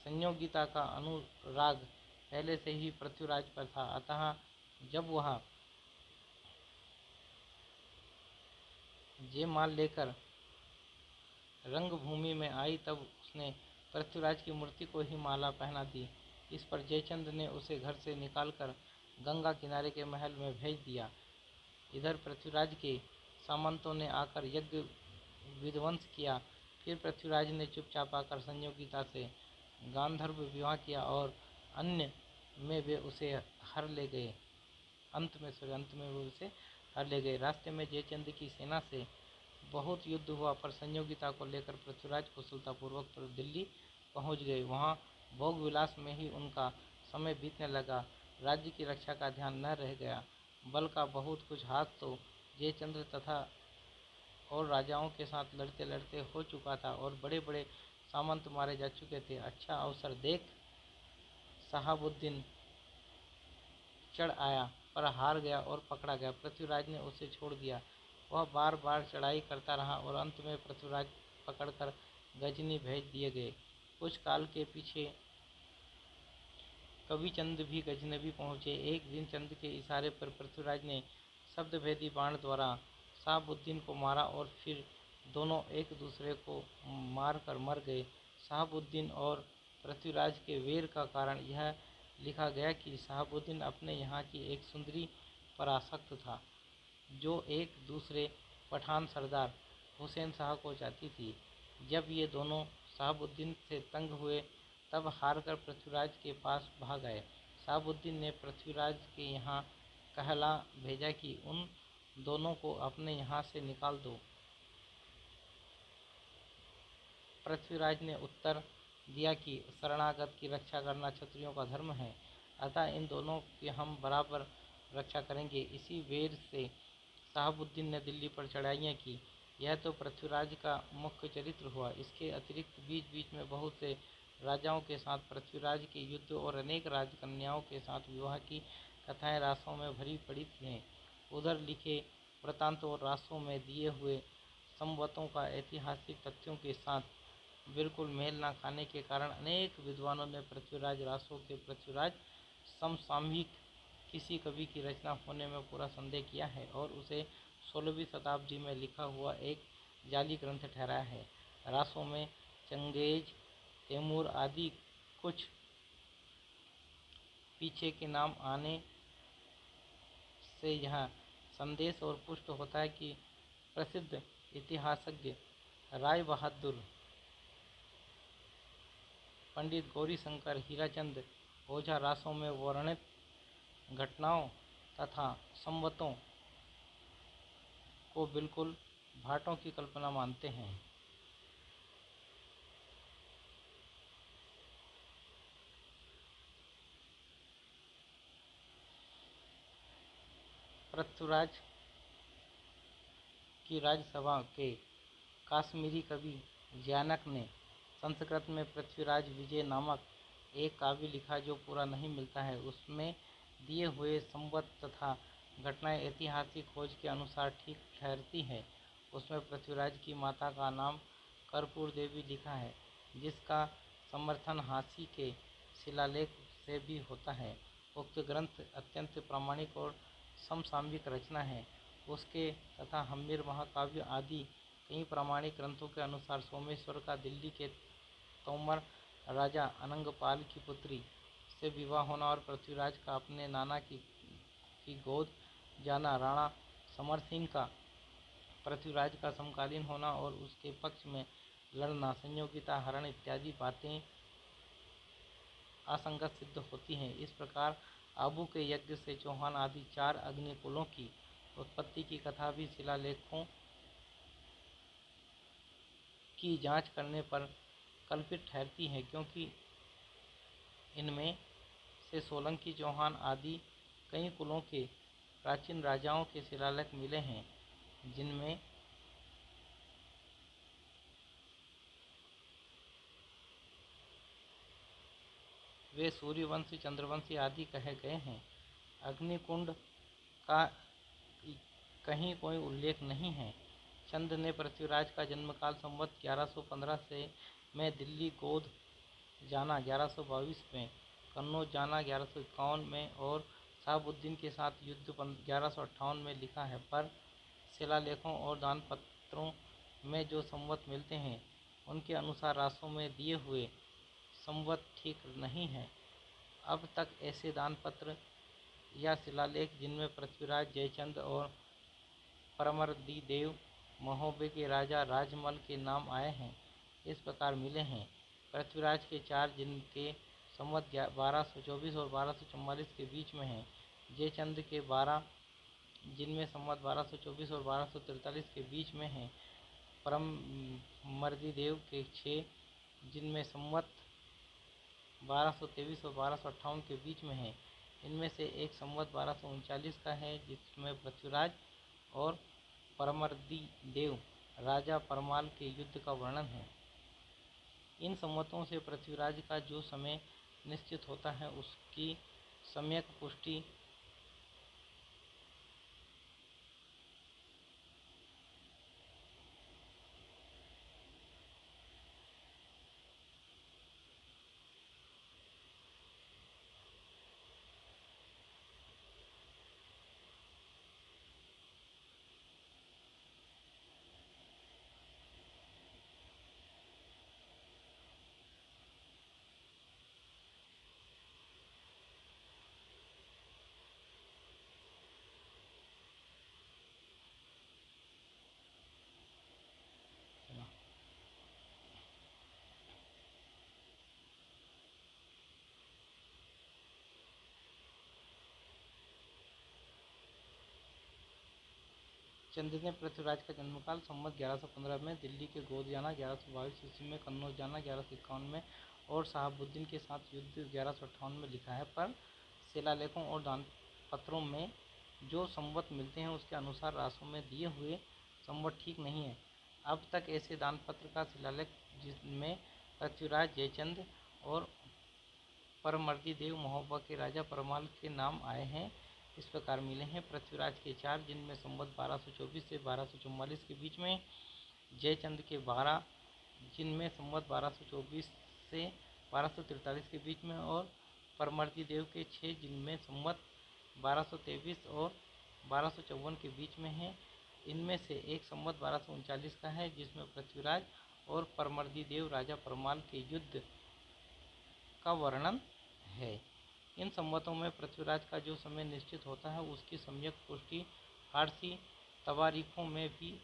संयोगिता का अनुराग पहले से ही पृथ्वीराज पर था, अतः जब वह जयमाल लेकर रंगभूमि में आई तब उसने पृथ्वीराज की मूर्ति को ही माला पहना दी। इस पर जयचंद्र ने उसे घर से निकालकर गंगा किनारे के महल में भेज दिया। इधर पृथ्वीराज के सामंतों ने आकर यज्ञ विध्वंस किया। फिर पृथ्वीराज ने चुपचाप आकर संयोगिता से गांधर्व विवाह किया और अंत में वे उसे हर ले गए। रास्ते में जयचंद्र की सेना से बहुत युद्ध हुआ, पर संयोगिता को लेकर पृथ्वीराज कुशलतापूर्वक दिल्ली पहुंच गए। वहां भोग विलास में ही उनका समय बीतने लगा। राज्य की रक्षा का ध्यान न रह गया। बल का बहुत कुछ हाथ तो जयचंद्र तथा और राजाओं के साथ लड़ते लड़ते हो चुका था और बड़े बड़े सामंत मारे जा चुके थे। अच्छा अवसर देख शहाबुद्दीन चढ़ आया, पर हार गया और पकड़ा गया। पृथ्वीराज ने उसे छोड़ दिया। वह बार बार चढ़ाई करता रहा और अंत में पृथ्वीराज पकड़कर गजनी भेज दिए गए। कुछ काल के पीछे कवि चंद भी गजनवी पहुँचे। एक दिन चंद के इशारे पर पृथ्वीराज ने शब्दभेदी बाण द्वारा शहाबुद्दीन को मारा और फिर दोनों एक दूसरे को मारकर मर गए। शहाबुद्दीन और पृथ्वीराज के वैर का कारण यह लिखा गया कि शहाबुद्दीन अपने यहाँ की एक सुंदरी पर आसक्त था, जो एक दूसरे पठान सरदार हुसैन शाह को चाहती थी। जब ये दोनों शहाबुद्दीन से तंग हुए तब हारकर पृथ्वीराज के पास भाग आए। शहाबुद्दीन ने पृथ्वीराज के यहाँ कहला भेजा कि उन दोनों को अपने यहाँ से निकाल दो। पृथ्वीराज ने उत्तर दिया कि शरणागत की रक्षा करना क्षत्रियों का धर्म है, अतः इन दोनों की हम बराबर रक्षा करेंगे। इसी वेर से शहाबुद्दीन ने दिल्ली पर चढ़ाइयाँ की। यह तो पृथ्वीराज का मुख्य चरित्र हुआ। इसके अतिरिक्त बीच बीच में बहुत से राजाओं के साथ पृथ्वीराज के युद्ध और अनेक राजकन्याओं के साथ विवाह की कथाएं रासों में भरी पड़ी हैं। उधर लिखे वृत्तांतों और रासों में दिए हुए संवतों का ऐतिहासिक तथ्यों के साथ बिल्कुल मेल न खाने के कारण अनेक विद्वानों ने पृथ्वीराज रासों के पृथ्वीराज समसामयिक किसी कवि की रचना होने में पूरा संदेह किया है और उसे 16वीं शताब्दी में लिखा हुआ एक जाली ग्रंथ ठहराया है। रासों में चंगेज, तैमूर आदि कुछ पीछे के नाम आने से यह संदेश और पुष्ट होता है कि प्रसिद्ध इतिहासज्ञ राय बहादुर, पंडित गौरीशंकर, हीराचंद ओझा रासों में वर्णित घटनाओं तथा संवतों को बिल्कुल भाटों की कल्पना मानते हैं। पृथ्वीराज की राजसभा के काश्मीरी कवि जयानक ने संस्कृत में पृथ्वीराज विजय नामक एक काव्य लिखा जो पूरा नहीं मिलता है। उसमें दिए हुए संवत तथा घटनाएं ऐतिहासिक खोज के अनुसार ठीक ठहरती है। उसमें पृथ्वीराज की माता का नाम कर्पूर देवी लिखा है, जिसका समर्थन हांसी के शिलालेख से भी होता है। उक्त ग्रंथ अत्यंत प्रामाणिक और समसामयिक रचना है। उसके तथा हम्मीर महाकाव्य आदि कई प्रामाणिक ग्रंथों के अनुसार सोमेश्वर का दिल्ली के तोमर राजा अनंगपाल की पुत्री से विवाह होना और पृथ्वीराज का अपने नाना की गोद जाना, राणा समर सिंह का पृथ्वीराज का समकालीन होना और उसके पक्ष में लड़ना, संयोगिता हरण इत्यादि बातें असंगत सिद्ध होती हैं। इस प्रकार आबू के यज्ञ से चौहान आदि 4 अग्निकुलों की उत्पत्ति की कथा भी शिलालेखों की जांच करने पर कल्पित ठहरती है, क्योंकि इनमें से सोलंकी, चौहान आदि कई कुलों के प्राचीन राजाओं के शिलालेख मिले हैं, जिनमें वे सूर्यवंशी, चंद्रवंशी आदि कहे गए हैं। अग्निकुंड का कहीं कोई उल्लेख नहीं है। चंद ने पृथ्वीराज का जन्मकाल संवत 1115 से में, दिल्ली गोद जाना 1122 में, कन्नौज जाना 1151 में और शहाबुद्दीन के साथ युद्ध 1158 में लिखा है, पर शिलालेखों और दान पत्रों में जो संवत मिलते हैं उनके अनुसार रासों में दिए हुए संवत ठीक नहीं है। अब तक ऐसे दान पत्र या शिलालेख जिनमें पृथ्वीराज, जयचंद और परमर्दी-देव महोबे के राजा राजमल के नाम आए हैं, इस प्रकार मिले हैं। पृथ्वीराज के 4 जिनके संवत 1224 और 1244 के बीच में हैं, जयचंद के 12 जिनमें संवत 1224 और 1243 के बीच में हैं, परमर्दी-देव के 6 जिनमें संवत 1223 और 1258 के बीच में हैं। इनमें से एक संवत 1239 का है, जिसमें पृथ्वीराज और परमर्दी-देव राजा परमाल के युद्ध का वर्णन है। इन संवतों से पृथ्वीराज का जो समय निश्चित होता है, उसकी सम्यक पुष्टि चंद ने पृथ्वीराज का जन्मकाल संवत 1115 में, दिल्ली के गोद जाना 1122 ईस्वी में, कन्नौज जाना 1151 में और शहाबुद्दीन के साथ युद्ध 1158 में लिखा है, पर शिलालेखों और दान पत्रों में जो संवत मिलते हैं उसके अनुसार रासों में दिए हुए संवत ठीक नहीं है। अब तक ऐसे दान पत्र का शिलालेख जिसमें पृथ्वीराज, जयचंद और परमर्दी-देव महोबा के राजा परमाल के नाम आए हैं, इस प्रकार मिले हैं। पृथ्वीराज के 4 जिनमें संवत 1224 से 1244 के बीच में, जयचंद के 12 जिनमें संवत 1224 से 1243 के बीच में और परमर्दी-देव के 6 जिनमें संवत 1223 और 1254 के बीच में हैं। इनमें से एक संवत 1239 का है, जिसमें पृथ्वीराज और परमर्दी-देव राजा परमाल के युद्ध का वर्णन है। इन संवतों में पृथ्वीराज का जो समय निश्चित होता है उसकी सम्यक पुष्टि फारसी तवारीखों में भी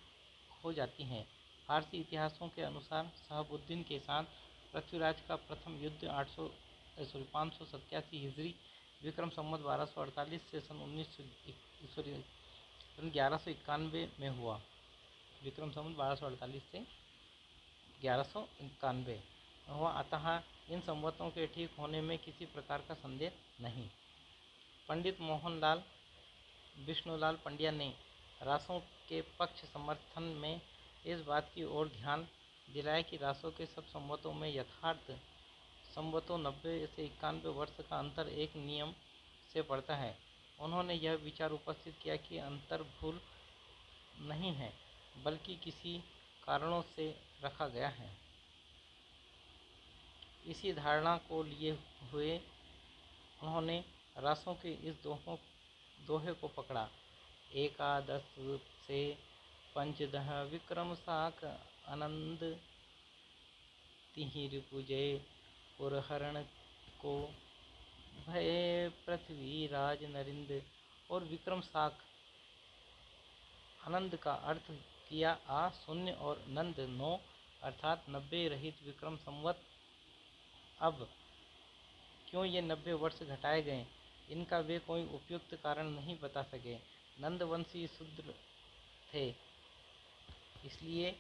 हो जाती है। फारसी इतिहासों के अनुसार शहाबुद्दीन के साथ पृथ्वीराज का प्रथम युद्ध 587 हिजरी विक्रम संवत 1248 से सन 1191 में हुआ। विक्रम संवत 1248 से 1191 हुआ, अतः इन संवतों के ठीक होने में किसी प्रकार का संदेह नहीं। पंडित मोहनलाल विष्णुलाल पंड्या ने रासों के पक्ष समर्थन में इस बात की ओर ध्यान दिलाया कि रासों के सब संवतों में यथार्थ संवतों 90 से 91 वर्ष का अंतर एक नियम से पड़ता है। उन्होंने यह विचार उपस्थित किया कि अंतर भूल नहीं है, बल्कि किसी कारणों से रखा गया है। इसी धारणा को लिए हुए उन्होंने रासों के इस दोहे को पकड़ा। एकादश से पंचदह विक्रम साक आनंद तिहिर पूजे पुरहरण को भय पृथ्वी राज नरिंद। और विक्रम साक आनंद का अर्थ किया आ शून्य और नंद 9 अर्थात 90 रहित विक्रम संवत। अब क्यों ये 90 वर्ष घटाए गए, इनका वे कोई उपयुक्त कारण नहीं बता सके। नंदवंशी शूद्र थे, इसलिए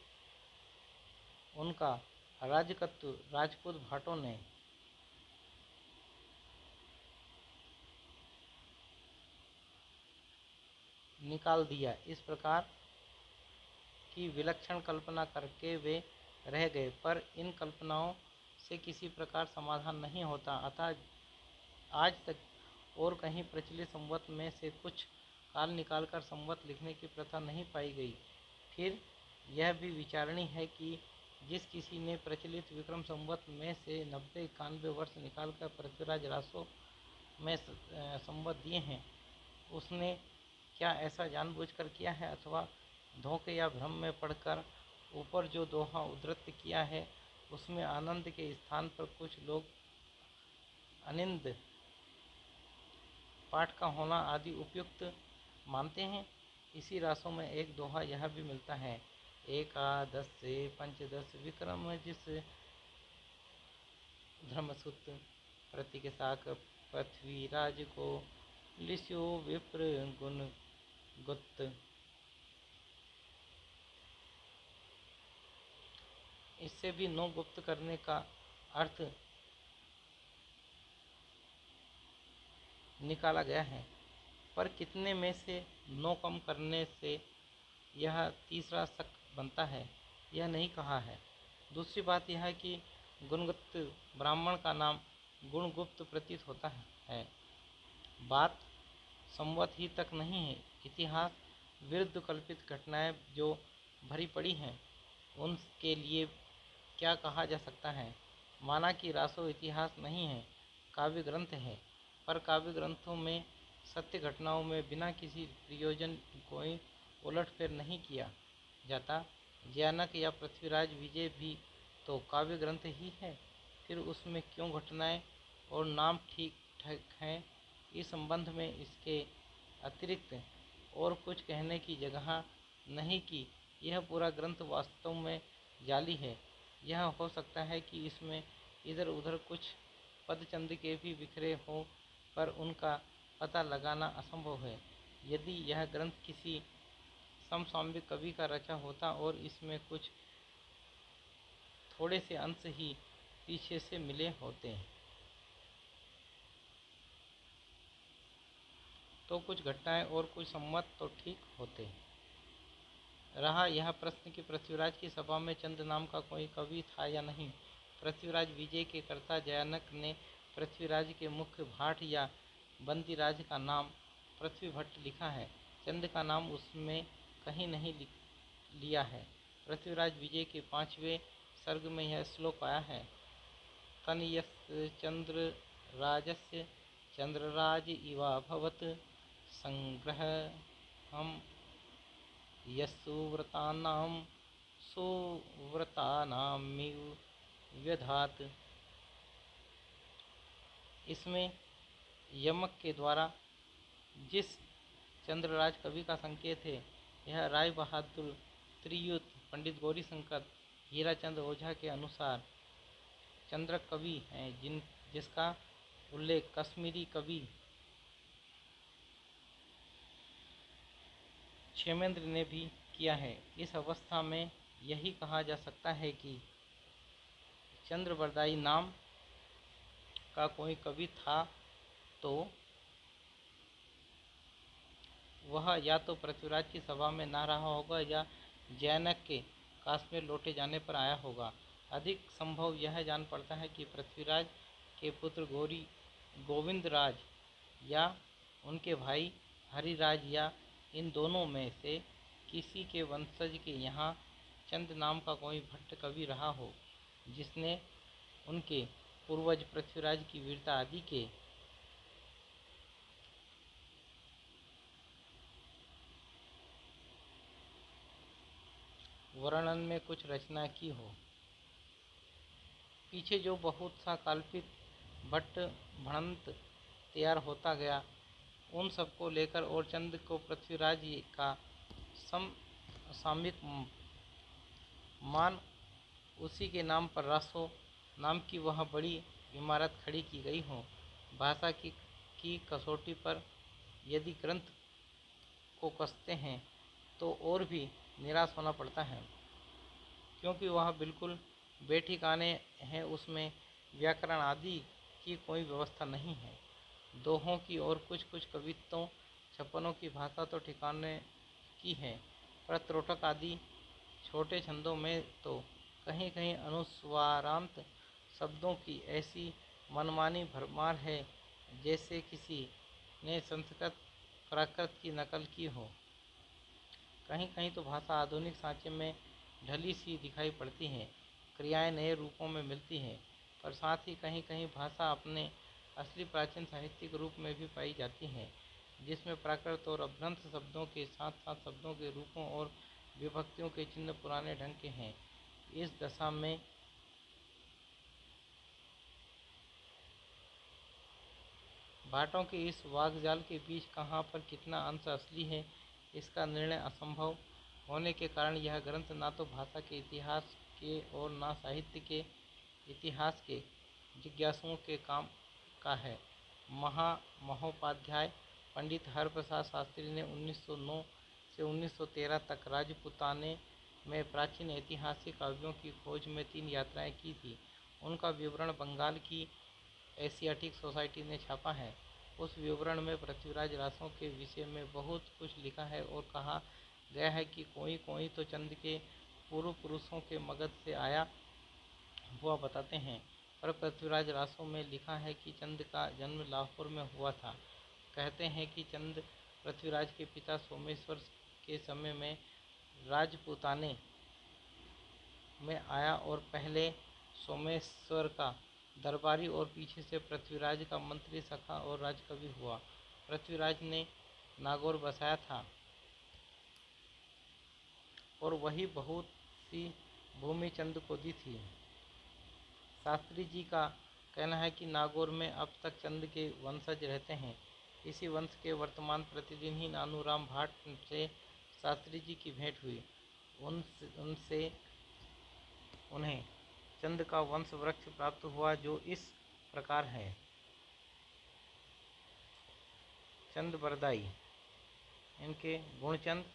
उनका राजकत्व राजपूत भाटों ने निकाल दिया। इस प्रकार की विलक्षण कल्पना करके वे रह गए, पर इन कल्पनाओं से किसी प्रकार समाधान नहीं होता। अतः आज तक और कहीं प्रचलित संवत में से कुछ काल निकालकर संवत लिखने की प्रथा नहीं पाई गई। फिर यह भी विचारणीय है कि जिस किसी ने प्रचलित विक्रम संवत में से 90-91 वर्ष निकालकर पृथ्वीराज रासों में संवत दिए हैं, उसने क्या ऐसा जानबूझकर किया है अथवा धोखे या भ्रम में पड़कर। ऊपर जो दोहा उद्धृत किया है उसमें आनंद के स्थान पर कुछ लोग अनिंद पाठ का होना आदि उपयुक्त मानते हैं। इसी रासों में एक दोहा यह भी मिलता है। एकादश से पंचदश विक्रम जिस धर्मसुत प्रतीक साक पृथ्वीराज को लिस्यो विप्र गुण गुप्त। इससे भी 9 गुप्त करने का अर्थ निकाला गया है, पर कितने में से 9 कम करने से यह तीसरा शक बनता है, यह नहीं कहा है। दूसरी बात यह है कि गुणगुप्त ब्राह्मण का नाम गुणगुप्त प्रतीत होता है। बात संवत ही तक नहीं है, इतिहास विरुद्ध कल्पित घटनाएं जो भरी पड़ी हैं उनके लिए क्या कहा जा सकता है। माना कि रासो इतिहास नहीं है, काव्य ग्रंथ है, पर काव्य ग्रंथों में सत्य घटनाओं में बिना किसी प्रयोजन कोई उलटफेर नहीं किया जाता। जयानक या पृथ्वीराज विजय भी तो काव्य ग्रंथ ही है, फिर उसमें क्यों घटनाएं और नाम ठीक ठाक हैं। इस संबंध में इसके अतिरिक्त और कुछ कहने की जगह नहीं कि यह पूरा ग्रंथ वास्तव में जाली है। यह हो सकता है कि इसमें इधर उधर कुछ पदचंद के भी बिखरे हों, पर उनका पता लगाना असंभव है। यदि यह ग्रंथ किसी समसामयिक कवि का रचा होता और इसमें कुछ थोड़े से अंश ही पीछे से मिले होते तो कुछ घटनाएं और कुछ संवत तो ठीक होते। रहा यह प्रश्न कि पृथ्वीराज की सभा में चंद नाम का कोई कवि था या नहीं। पृथ्वीराज विजय के कर्ता जयानक ने पृथ्वीराज के मुख्य भाट या बंदीराज का नाम पृथ्वीभट्ट लिखा है, चंद का नाम उसमें कहीं नहीं लिया है। पृथ्वीराज विजय के 5वें सर्ग में यह श्लोक आया है। तनयस्य चंद्र राजस्य चंद्रराज इवाभवत् संग्रह हम यस्सुव्रतानां सुव्रतानामिव व्यधात्। इसमें यमक के द्वारा जिस चंद्रराज कवि का संकेत है, यह राय बहादुर त्रियुत पंडित गौरीशंकर हीराचंद ओझा के अनुसार चंद्रक कवि हैं, जिसका उल्लेख कश्मीरी कवि क्षेमेंद्र ने भी किया है। इस अवस्था में यही कहा जा सकता है कि चंद्रबरदाई नाम का कोई कवि था तो वह या तो पृथ्वीराज की सभा में ना रहा होगा या जयानक के कश्मीर लौटे जाने पर आया होगा। अधिक संभव यह जान पड़ता है कि पृथ्वीराज के पुत्र गोविंदराज या उनके भाई हरिराज या इन दोनों में से किसी के वंशज के यहाँ चंद नाम का कोई भट्ट कवि रहा हो, जिसने उनके पूर्वज पृथ्वीराज की वीरता आदि के वर्णन में कुछ रचना की हो। पीछे जो बहुत सा काल्पित भट्ट भणंत तैयार होता गया, उन सबको लेकर और चंद को पृथ्वीराज का सामयिक मान उसी के नाम पर रासो नाम की वह बड़ी इमारत खड़ी की गई हो। भाषा की कसौटी पर यदि ग्रंथ को कसते हैं तो और भी निराश होना पड़ता है, क्योंकि वह बिल्कुल बेठिकाने हैं। उसमें व्याकरण आदि की कोई व्यवस्था नहीं है। दोहों की और कुछ कुछ कवित्तों छप्पनों की भाषा तो ठिकाने की है, पर त्रोटक आदि छोटे छंदों में तो कहीं कहीं अनुस्वारांत शब्दों की ऐसी मनमानी भरमार है, जैसे किसी ने संस्कृत प्राकृत की नकल की हो। कहीं कहीं तो भाषा आधुनिक सांचे में ढली सी दिखाई पड़ती है, क्रियाएं नए रूपों में मिलती हैं, पर साथ ही कहीं कहीं भाषा अपने असली प्राचीन साहित्यिक रूप में भी पाई जाती है, जिसमें प्राकृत और अभ्रंश शब्दों के साथ साथ शब्दों के रूपों और विभक्तियों के चिन्ह पुराने ढंग के हैं। इस दशा में भाटों के इस वाकजाल के बीच कहाँ पर कितना अंश असली है, इसका निर्णय असंभव होने के कारण यह ग्रंथ ना तो भाषा के इतिहास के और ना साहित्य के इतिहास के जिज्ञासुओं के काम का है। महोपाध्याय पंडित हरप्रसाद शास्त्री ने 1909 से 1913 तक राजपुताने में प्राचीन ऐतिहासिक काव्यों की खोज में 3 यात्राएं की थी। उनका विवरण बंगाल की एशियाटिक सोसाइटी ने छापा है। उस विवरण में पृथ्वीराज रासों के विषय में बहुत कुछ लिखा है और कहा गया है कि कोई कोई तो चंद के पूर्व पुरुषों के मगध से आया हुआ बताते हैं, पर पृथ्वीराज रासों में लिखा है कि चंद का जन्म लाहौर में हुआ था। कहते हैं कि चंद पृथ्वीराज के पिता सोमेश्वर के समय में राजपुताने में आया और पहले सोमेश्वर का दरबारी और पीछे से पृथ्वीराज का मंत्री, सखा और राजकवि हुआ। पृथ्वीराज ने नागौर बसाया था और वही बहुत सी भूमि चंद को दी थी। शास्त्री जी का कहना है कि नागौर में अब तक चंद के वंशज रहते हैं। इसी वंश के वर्तमान प्रतिदिन ही नानूराम भाट से शास्त्री जी की भेंट हुई। उनसे उन्हें चंद का वंश वृक्ष प्राप्त हुआ, जो इस प्रकार है। चंद बरदाई, इनके गुणचंद,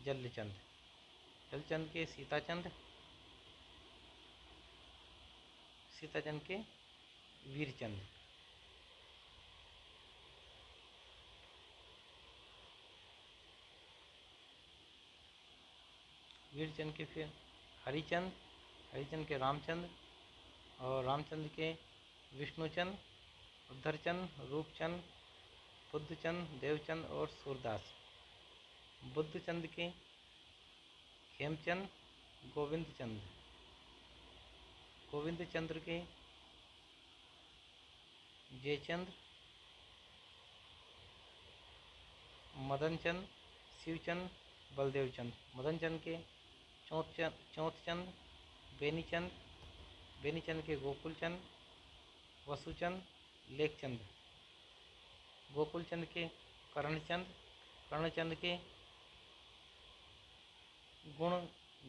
जल्लचंद, जलचंद के सीताचंद, सीताचंद के वीरचंद। वीरचंद के फिर हरिचंद, हरिचंद के रामचंद और रामचंद के विष्णुचंद, उद्धरचंद, रूपचंद, बुद्धचंद, देवचंद और सूरदास। बुद्धचंद के खेमचंद, गोविंदचंद, गोविंदचंद्र के जयचंद, मदनचंद, शिवचंद, बलदेवचंद। मदनचंद के चौथचंद, बेनीचंद, बेनीचंद के गोकुलचंद, वसुचंद, लेखचंद। गोकुलचंद के कर्णचंद, कर्णचंद के गुण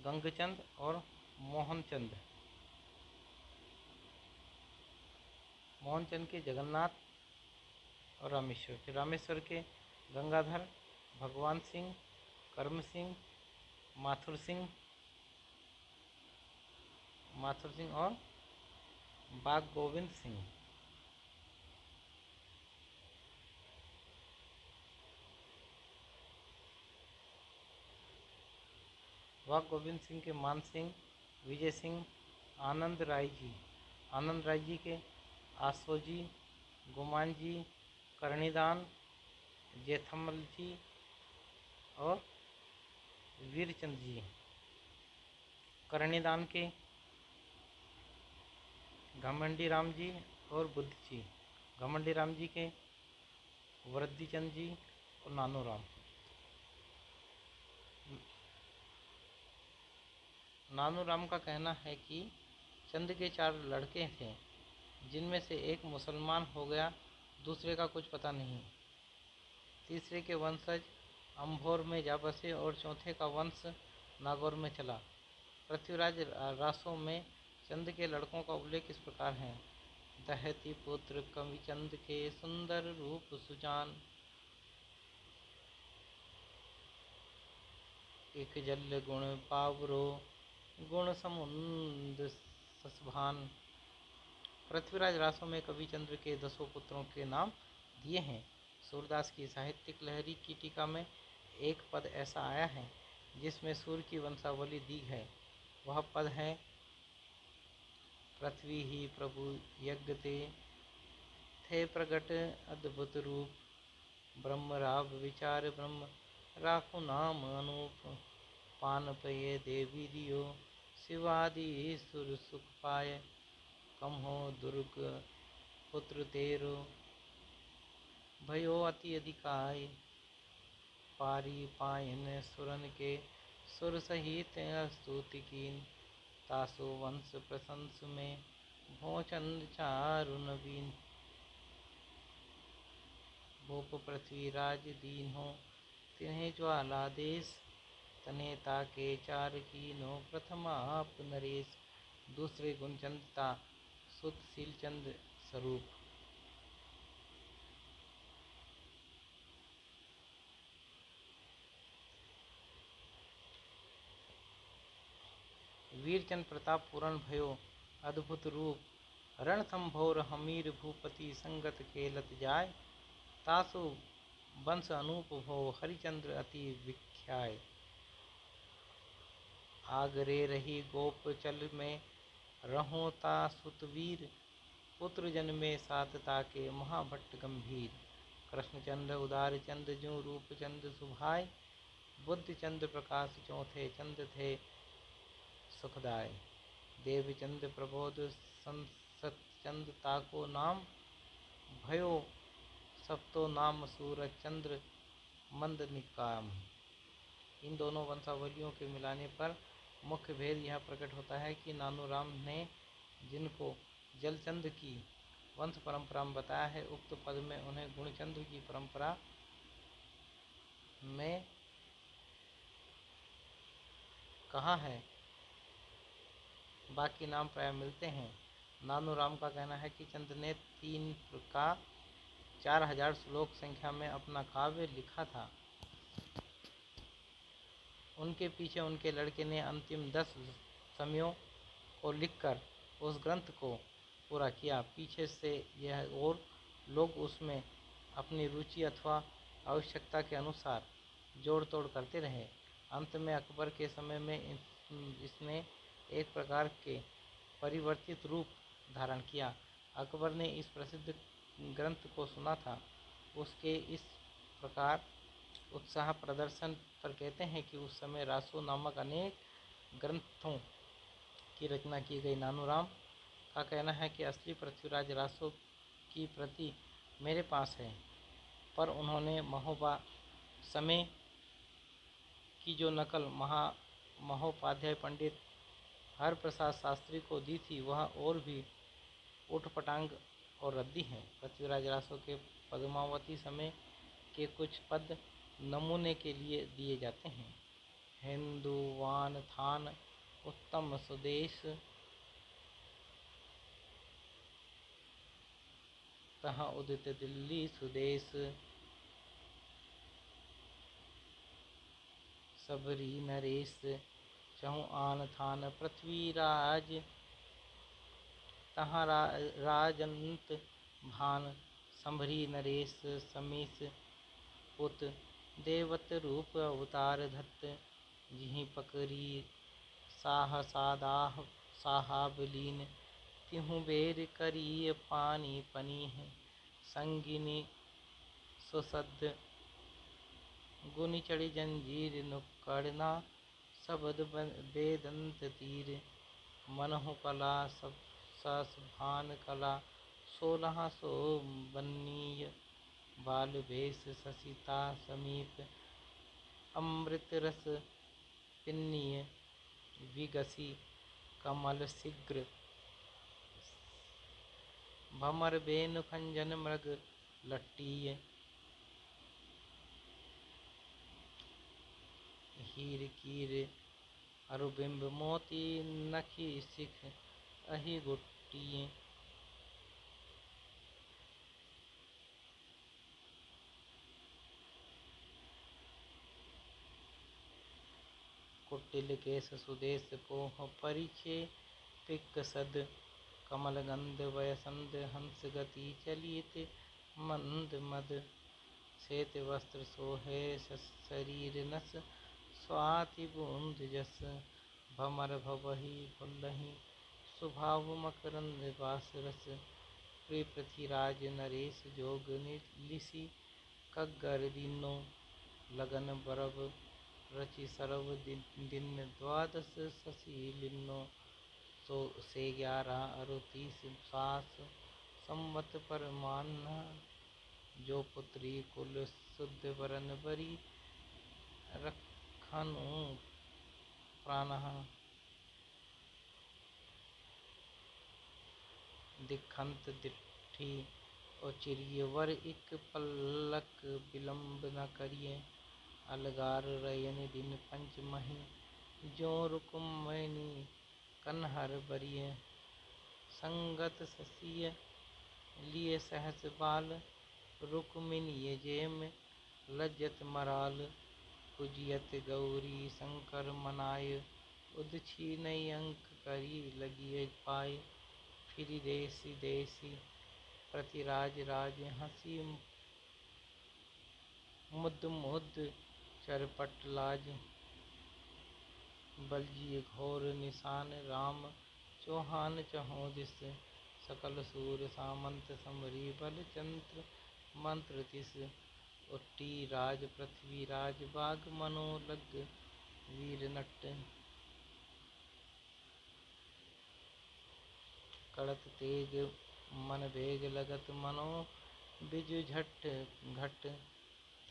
गंगचंद और मोहनचंद। मोहनचंद के जगन्नाथ और रामेश्वर। फिर रामेश्वर के गंगाधर, भगवान सिंह, कर्म सिंह, माथुर सिंह, और बाग गोविंद सिंह। बाग गोविंद सिंह के मान सिंह, विजय सिंह, आनंद राय जी के आसो जी, गुमान जी, कर्णिदान, जेठमल जी और वीरचंद जी। कर्णिदान के घमंडी राम जी और बुद्ध जी। घमंडी राम जी के वृद्धिचंद जी और नानू राम। नानू राम का कहना है कि चंद के 4 लड़के थे, जिनमें से एक मुसलमान हो गया, दूसरे का कुछ पता नहीं। तीसरे के वंशज अम्भोर में जा बसे और चौथे का वंश नागौर में चला। पृथ्वीराज रासों में चंद के लड़कों का उल्लेख इस प्रकार है। दहती पुत्र कविचंद के सुंदर रूप सुजान, एक जल गुण पावरो गुण समुंद ससभान। पृथ्वीराज रासों में कविचंद्र के 10 पुत्रों के नाम दिए हैं। सूरदास की साहित्यिक लहरी की टीका में एक पद ऐसा आया है जिसमें सूर्य की वंशावली दी है। वह पद है, पृथ्वी ही प्रभु यज्ञ थे प्रगट अद्भुत रूप, ब्रह्म राव विचार ब्रह्म राखु नाम अनूप, पान पये देवी दियो शिवादि सुर सुख पाए, कम हो दुर्ग पुत्र तेरो भयो अति अधिकाय, पारी पायन सुरन के सुर सहित स्तुति कीन, तासु वंश प्रशंस में भोचंद चारु नवीन, भूप पृथ्वीराज दीन हो तिन्हें ज्वाला देश, तने ताके 4 कीनो प्रथमा आप नरेश, दूसरे गुणचंद ता सुत शीलचंद स्वरूप। वीरचंद प्रताप पूर्ण भयो अद्भुत रूप, रणथंभोर हमीर भूपति संगत केलत जाय, तासु वंश अनूप भो हरिचंद्र अति विख्याय, आगरे रही गोप चल में रहो ता सुतवीर, पुत्र जन्मे सात ताके महाभट्ट गंभीर, कृष्णचंद उदार चंद ज्यों रूप चंद सुभाय, बुद्धिचंद प्रकाश चौथे चंद थे सुखदाय, देवचंद प्रबोध संसत चंद ताको नाम, भयो सप्तो नाम सूरज चंद्र मंद निकाम। इन दोनों वंशावलियों के मिलाने पर मुख्य भेद यह प्रकट होता है कि नानू राम ने जिनको जलचंद की वंश परंपरा में बताया है, उक्त पद में उन्हें गुणचंद की परंपरा में कहा है। बाकी नाम प्राय मिलते हैं। नानू राम का कहना है कि चंद ने 3 का 4000 श्लोक संख्या में अपना काव्य लिखा था। उनके पीछे उनके लड़के ने अंतिम 10 समयों को लिखकर उस ग्रंथ को पूरा किया। पीछे से यह और लोग उसमें अपनी रुचि अथवा आवश्यकता के अनुसार जोड़ तोड़ करते रहे। अंत में अकबर के समय में इसने एक प्रकार के परिवर्तित रूप धारण किया। अकबर ने इस प्रसिद्ध ग्रंथ को सुना था। उसके इस प्रकार उत्साह प्रदर्शन पर कहते हैं कि उस समय रासो नामक अनेक ग्रंथों की रचना की गई। नानू राम का कहना है कि असली पृथ्वीराज रासो की प्रति मेरे पास है, पर उन्होंने महोबा समय की जो नकल महोपाध्याय पंडित हरप्रसाद शास्त्री को दी थी, वह और भी उठपटांग और रद्दी है। पृथ्वीराज रासो के पद्मावती समय के कुछ पद नमूने के लिए दिए जाते हैं। हिंदुवान थान उत्तम सुदेश, तहाँ उदित दिल्ली सुदेश, सबरी नरेश चहु आन थान पृथ्वीराज, तहाँ राजंत भान संभरी नरेश, समीस पुत देवत रूप अवतार धत, जिहि पकरी साह सादाह साहाबलीन, तिहु बेर करी पानी पनीह, संगिनी सुसद गुनी चढ़ी जंजीर नुक्कड़ना शब्द बेदंत तीर मनहु कला सब सस भान कला 16 सो बन्नीय बाल भेष ससिता समीप अमृत रस पिन्नीय विगसी कमल शीघ्र भमर बेनु खंजन मृग लट्टीय हीर कीर अरुबिंब मोती नखी सिख अहि गुट्टिय कुटिल केश सुदेश पोह परिचे पिक सद कमल गंध वयसंद हंस गति चलित मंद मद श्वेत वस्त्र सोहे शरीर नस स्वाति बूंद जस भमर भवहि भुल्लहि सुभाव मकरंद बास रस प्रिय पृथ्वीराज नरेश जोग लिसी कग्गर दीनो लगन बरब रचि सरव दिन द्वादश शशि लिन्नो सो से 11 अरु 30 सास संवत पर मान्ना जो पुत्री कुल शुद्ध वरन बरी रखनु प्राणः दिखंत दिठी उचिरिय वर इक पल्लक विलंब न करिए अलगार रयन दिन पंच मही जो रुकुमैनी कन्हर बरिय संगत ससिय लिए सहस बाल रुक्मिणीय जेम लज्जत मराल कुजियत गौरी शंकर मनाय उदछी नई अंक करी लगिए पाय फिर देसी देसी प्रतिराज राज हंसी मुद मुद चरपट लाज बलजी घोर निशान राम चौहान चहों दिस सकल सूर सामंत समरी बल चंद्र मंत्र तिस उट्टी राज पृथ्वी राज बाग मनोलग वीर नट कड़त तेज मन भेग लगत मनो बिजु झट घट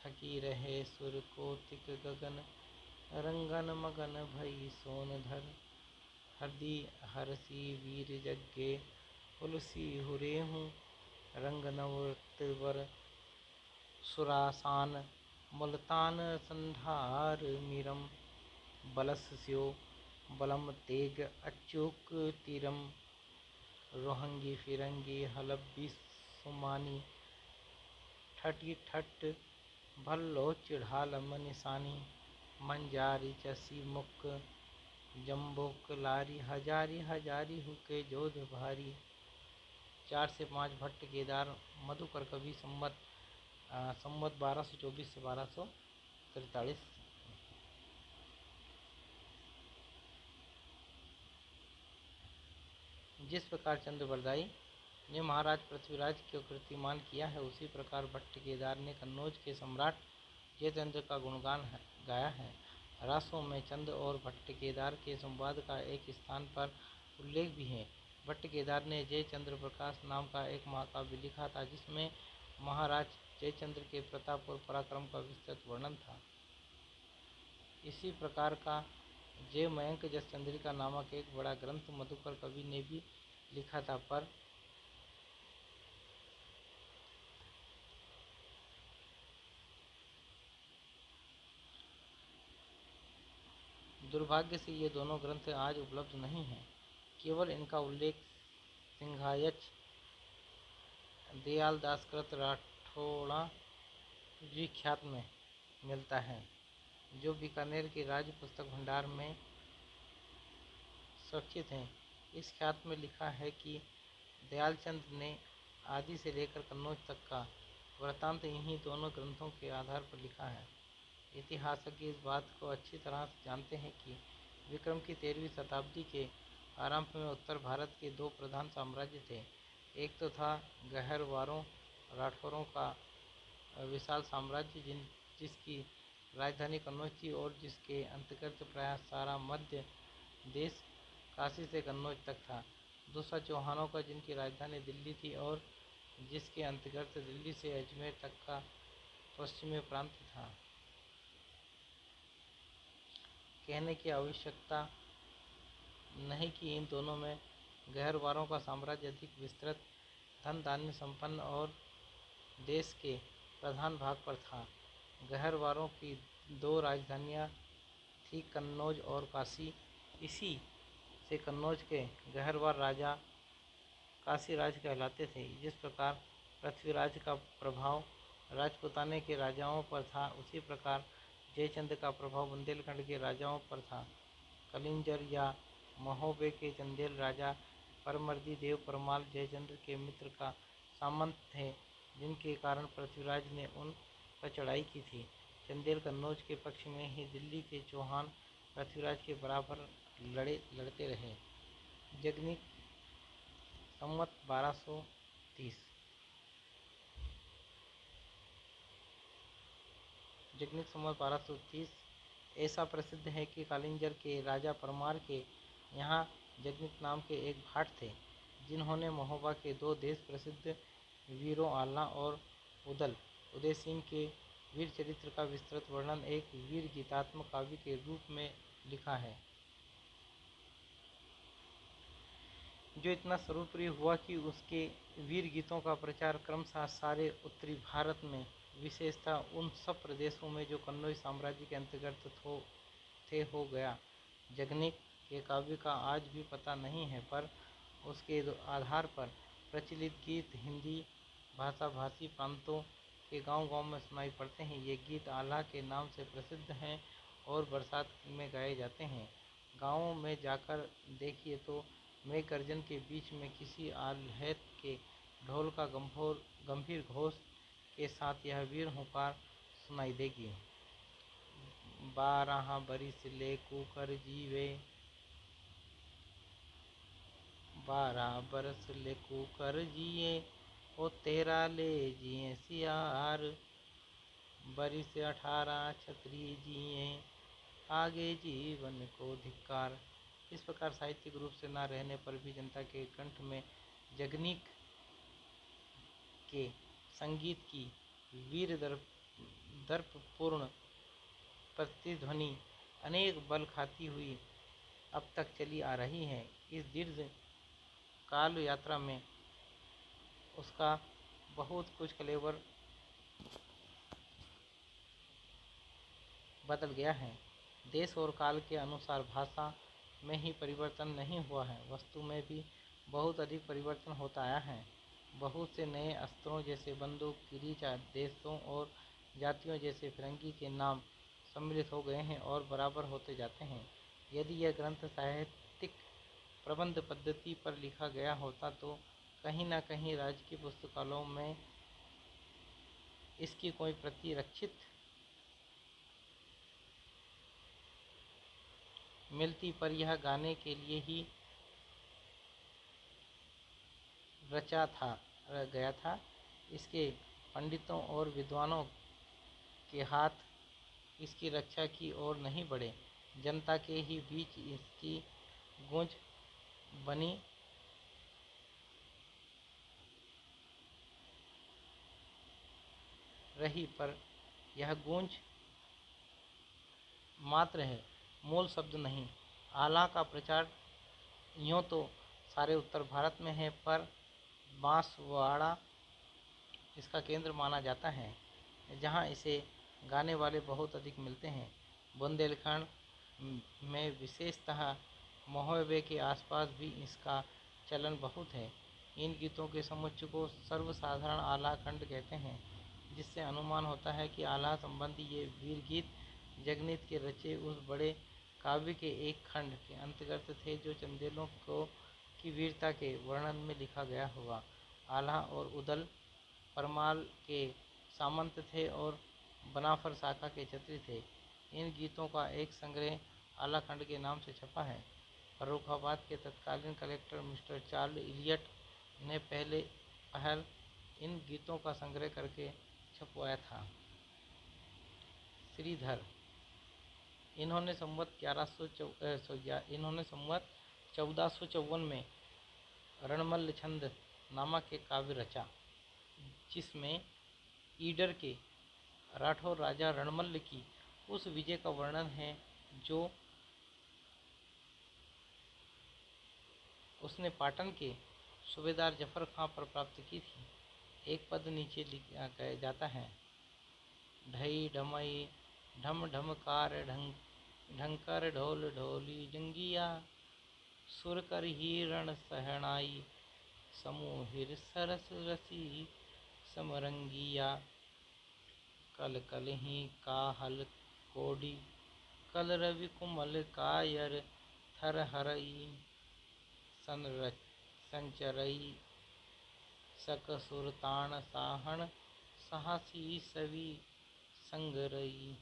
थकी रहे सुर कोतिक गगन रंगन मगन भई सोन धर हरदी हरसी वीर जग्गे तुलसी हुरेहूँ रंग नवृत्वर सुरासान मुल्तान संधार मीरम बलस स्यो बलम तेग अचूक तीरम रोहंगी फिरंगी हलब्बी सुमानी ठटी ठट भल्लो चिढ़ालम निशानी मंजारी चसी मुक जम्बुक लारी हजारी हजारी हुके जोध भारी 4 से 5 भट्ट केदार मधुकर कवि संवत 1224 से 1243। जिस प्रकार चंद्रबरदाई ने महाराज पृथ्वीराज को कीर्तिमान किया है, उसी प्रकार भट्ट केदार ने कन्नौज के सम्राट जयचंद्र का गुणगान गाया है। रासों में चंद और भट्ट केदार के संवाद का एक स्थान पर उल्लेख भी है। भट्ट केदार ने जयचंद्र प्रकाश नाम का एक महाकाव्य लिखा था, जिसमें महाराज जयचंद्र के प्रताप और पराक्रम का विस्तृत वर्णन था। इसी प्रकार का जयमयंक जसचंद्रिका नामक एक बड़ा ग्रंथ मधुकर कवि ने भी लिखा था, पर दुर्भाग्य से ये दोनों ग्रंथ आज उपलब्ध नहीं हैं। केवल इनका उल्लेख सिंघायच दयालदासकृत राठौड़ा विख्यात में मिलता है, जो बीकानेर के राज्य पुस्तक भंडार में सुरक्षित हैं। इस ख्यात में लिखा है कि दयालचंद ने आदि से लेकर कन्नौज तक का वृत्तांत इन्हीं दोनों ग्रंथों के आधार पर लिखा है। इतिहासज्ञ इस बात को अच्छी तरह से जानते हैं कि विक्रम की 13वीं शताब्दी के आरंभ में उत्तर भारत के 2 प्रधान साम्राज्य थे। एक तो था गहरवारों राठौरों का विशाल साम्राज्य जिसकी राजधानी कन्नौज थी और जिसके अंतर्गत प्रायः सारा मध्य देश काशी से कन्नौज तक था। दूसरा चौहानों का, जिनकी राजधानी दिल्ली थी और जिसके अंतर्गत दिल्ली से अजमेर तक का पश्चिमी प्रांत था। कहने की आवश्यकता नहीं कि इन दोनों में गहरवारों का साम्राज्य अधिक विस्तृत, धन धान्य संपन्न और देश के प्रधान भाग पर था। गहरवारों की दो राजधानियां थी, कन्नौज और काशी। इसी से कन्नौज के गहरवार राजा काशीराज कहलाते थे। जिस प्रकार पृथ्वीराज का प्रभाव राजपूताने के राजाओं पर था, उसी प्रकार जयचंद का प्रभाव बुंदेलखंड के राजाओं पर था। कलिंजर या महोबे के चंदेल राजा परमर्दी देव परमाल जयचंद के मित्र का सामंत थे, जिनके कारण पृथ्वीराज ने उन पर चढ़ाई की थी। चंदेल कन्नौज के पक्ष में ही दिल्ली के चौहान पृथ्वीराज के बराबर लड़ते रहे। जगनिक संवत 1230। जगनिक संवत 1230 ऐसा प्रसिद्ध है कि कालिंजर के राजा परमार के यहाँ जगनिक नाम के एक भाट थे, जिन्होंने महोबा के दो देश प्रसिद्ध वीरों आल्हा और उदय सिंह के वीर चरित्र का विस्तृत वर्णन एक वीर गीतात्मक काव्य के रूप में लिखा है, जो इतना सर्वप्रिय हुआ कि उसके वीर गीतों का प्रचार क्रमशः सारे उत्तरी भारत में, विशेषतः उन सब प्रदेशों में जो कन्नौज साम्राज्य के अंतर्गत हो गया। जगनिक के काव्य का आज भी पता नहीं है, पर उसके आधार पर प्रचलित गीत हिंदी भाषाभाषी प्रांतों के गांव-गांव में सुनाई पड़ते हैं। ये गीत आल्हा के नाम से प्रसिद्ध हैं और बरसात में गाए जाते हैं। गाँवों में जाकर देखिए तो मेघगर्जन के बीच में किसी आल्हैत के ढोल का गंभीर घोष के साथ यह वीर हुंकार सुनाई देगी। 12 बरिस ले कुकर जीवे, 12 बरस ले कुकर जिए, ओ 13 ले जिए सियार, बरिस 18 छतरी जिए, आगे जीवन को धिक्कार। इस प्रकार साहित्यिक रूप से न रहने पर भी जनता के कंठ में जगनिक के संगीत की वीर दर्पपूर्ण प्रतिध्वनि अनेक बल खाती हुई अब तक चली आ रही है। इस दीर्घ काल यात्रा में उसका बहुत कुछ कलेवर बदल गया है। देश और काल के अनुसार भाषा में ही परिवर्तन नहीं हुआ है, वस्तु में भी बहुत अधिक परिवर्तन होता आया है। बहुत से नए अस्त्रों जैसे बंदूक, गिरिजा, देशों और जातियों जैसे फिरंगी के नाम सम्मिलित हो गए हैं और बराबर होते जाते हैं। यदि यह ग्रंथ साहित्यिक प्रबंध पद्धति पर लिखा गया होता तो कहीं न कहीं राजकीय पुस्तकालयों में इसकी कोई प्रति रक्षित मिलती, पर यह गाने के लिए ही रचा गया था। इसके पंडितों और विद्वानों के हाथ इसकी रक्षा की ओर नहीं बढ़े। जनता के ही बीच इसकी गूंज बनी रही, पर यह गूंज मात्र है, मूल शब्द नहीं। आल्हा का प्रचार यूँ तो सारे उत्तर भारत में है, पर बांसवाड़ा इसका केंद्र माना जाता है, जहाँ इसे गाने वाले बहुत अधिक मिलते हैं। बुंदेलखंड में विशेषतः महोबे के आसपास भी इसका चलन बहुत है। इन गीतों के समुच्चय को सर्वसाधारण आल्हा खंड कहते हैं, जिससे अनुमान होता है कि आल्हा संबंधी ये वीर गीत जगनिक के रचे उस बड़े काव्य के एक खंड के अंतर्गत थे जो चंदेलों की वीरता के वर्णन में लिखा गया होगा। आल्हा और उदल परमाल के सामंत थे और बनाफर शाखा के छत्री थे। इन गीतों का एक संग्रह आल्हा खंड के नाम से छपा है। फर्रुखाबाद के तत्कालीन कलेक्टर मिस्टर चार्ल्स इलियट ने पहल इन गीतों का संग्रह करके छपवाया था। श्रीधर, इन्होंने संवत 1454 में रणमल्ल छंद नामक एक काव्य रचा, जिसमें ईडर के राठौर राजा रणमल्ल की उस विजय का वर्णन है जो उसने पाटन के सूबेदार जफर खां पर प्राप्त की थी। एक पद नीचे लिखा जाता है। ढई ढमई ढम ढमकार ढंकर ढोल ढोली जंगिया, सुर कर ही रण सहनाई समूहिर सरस रसी समरंगिया। कल कल ही काहल कोडी कल रवि कुमल कायर थर हरई संचरई सक सुरतान साहन साहसी सवि संगरई।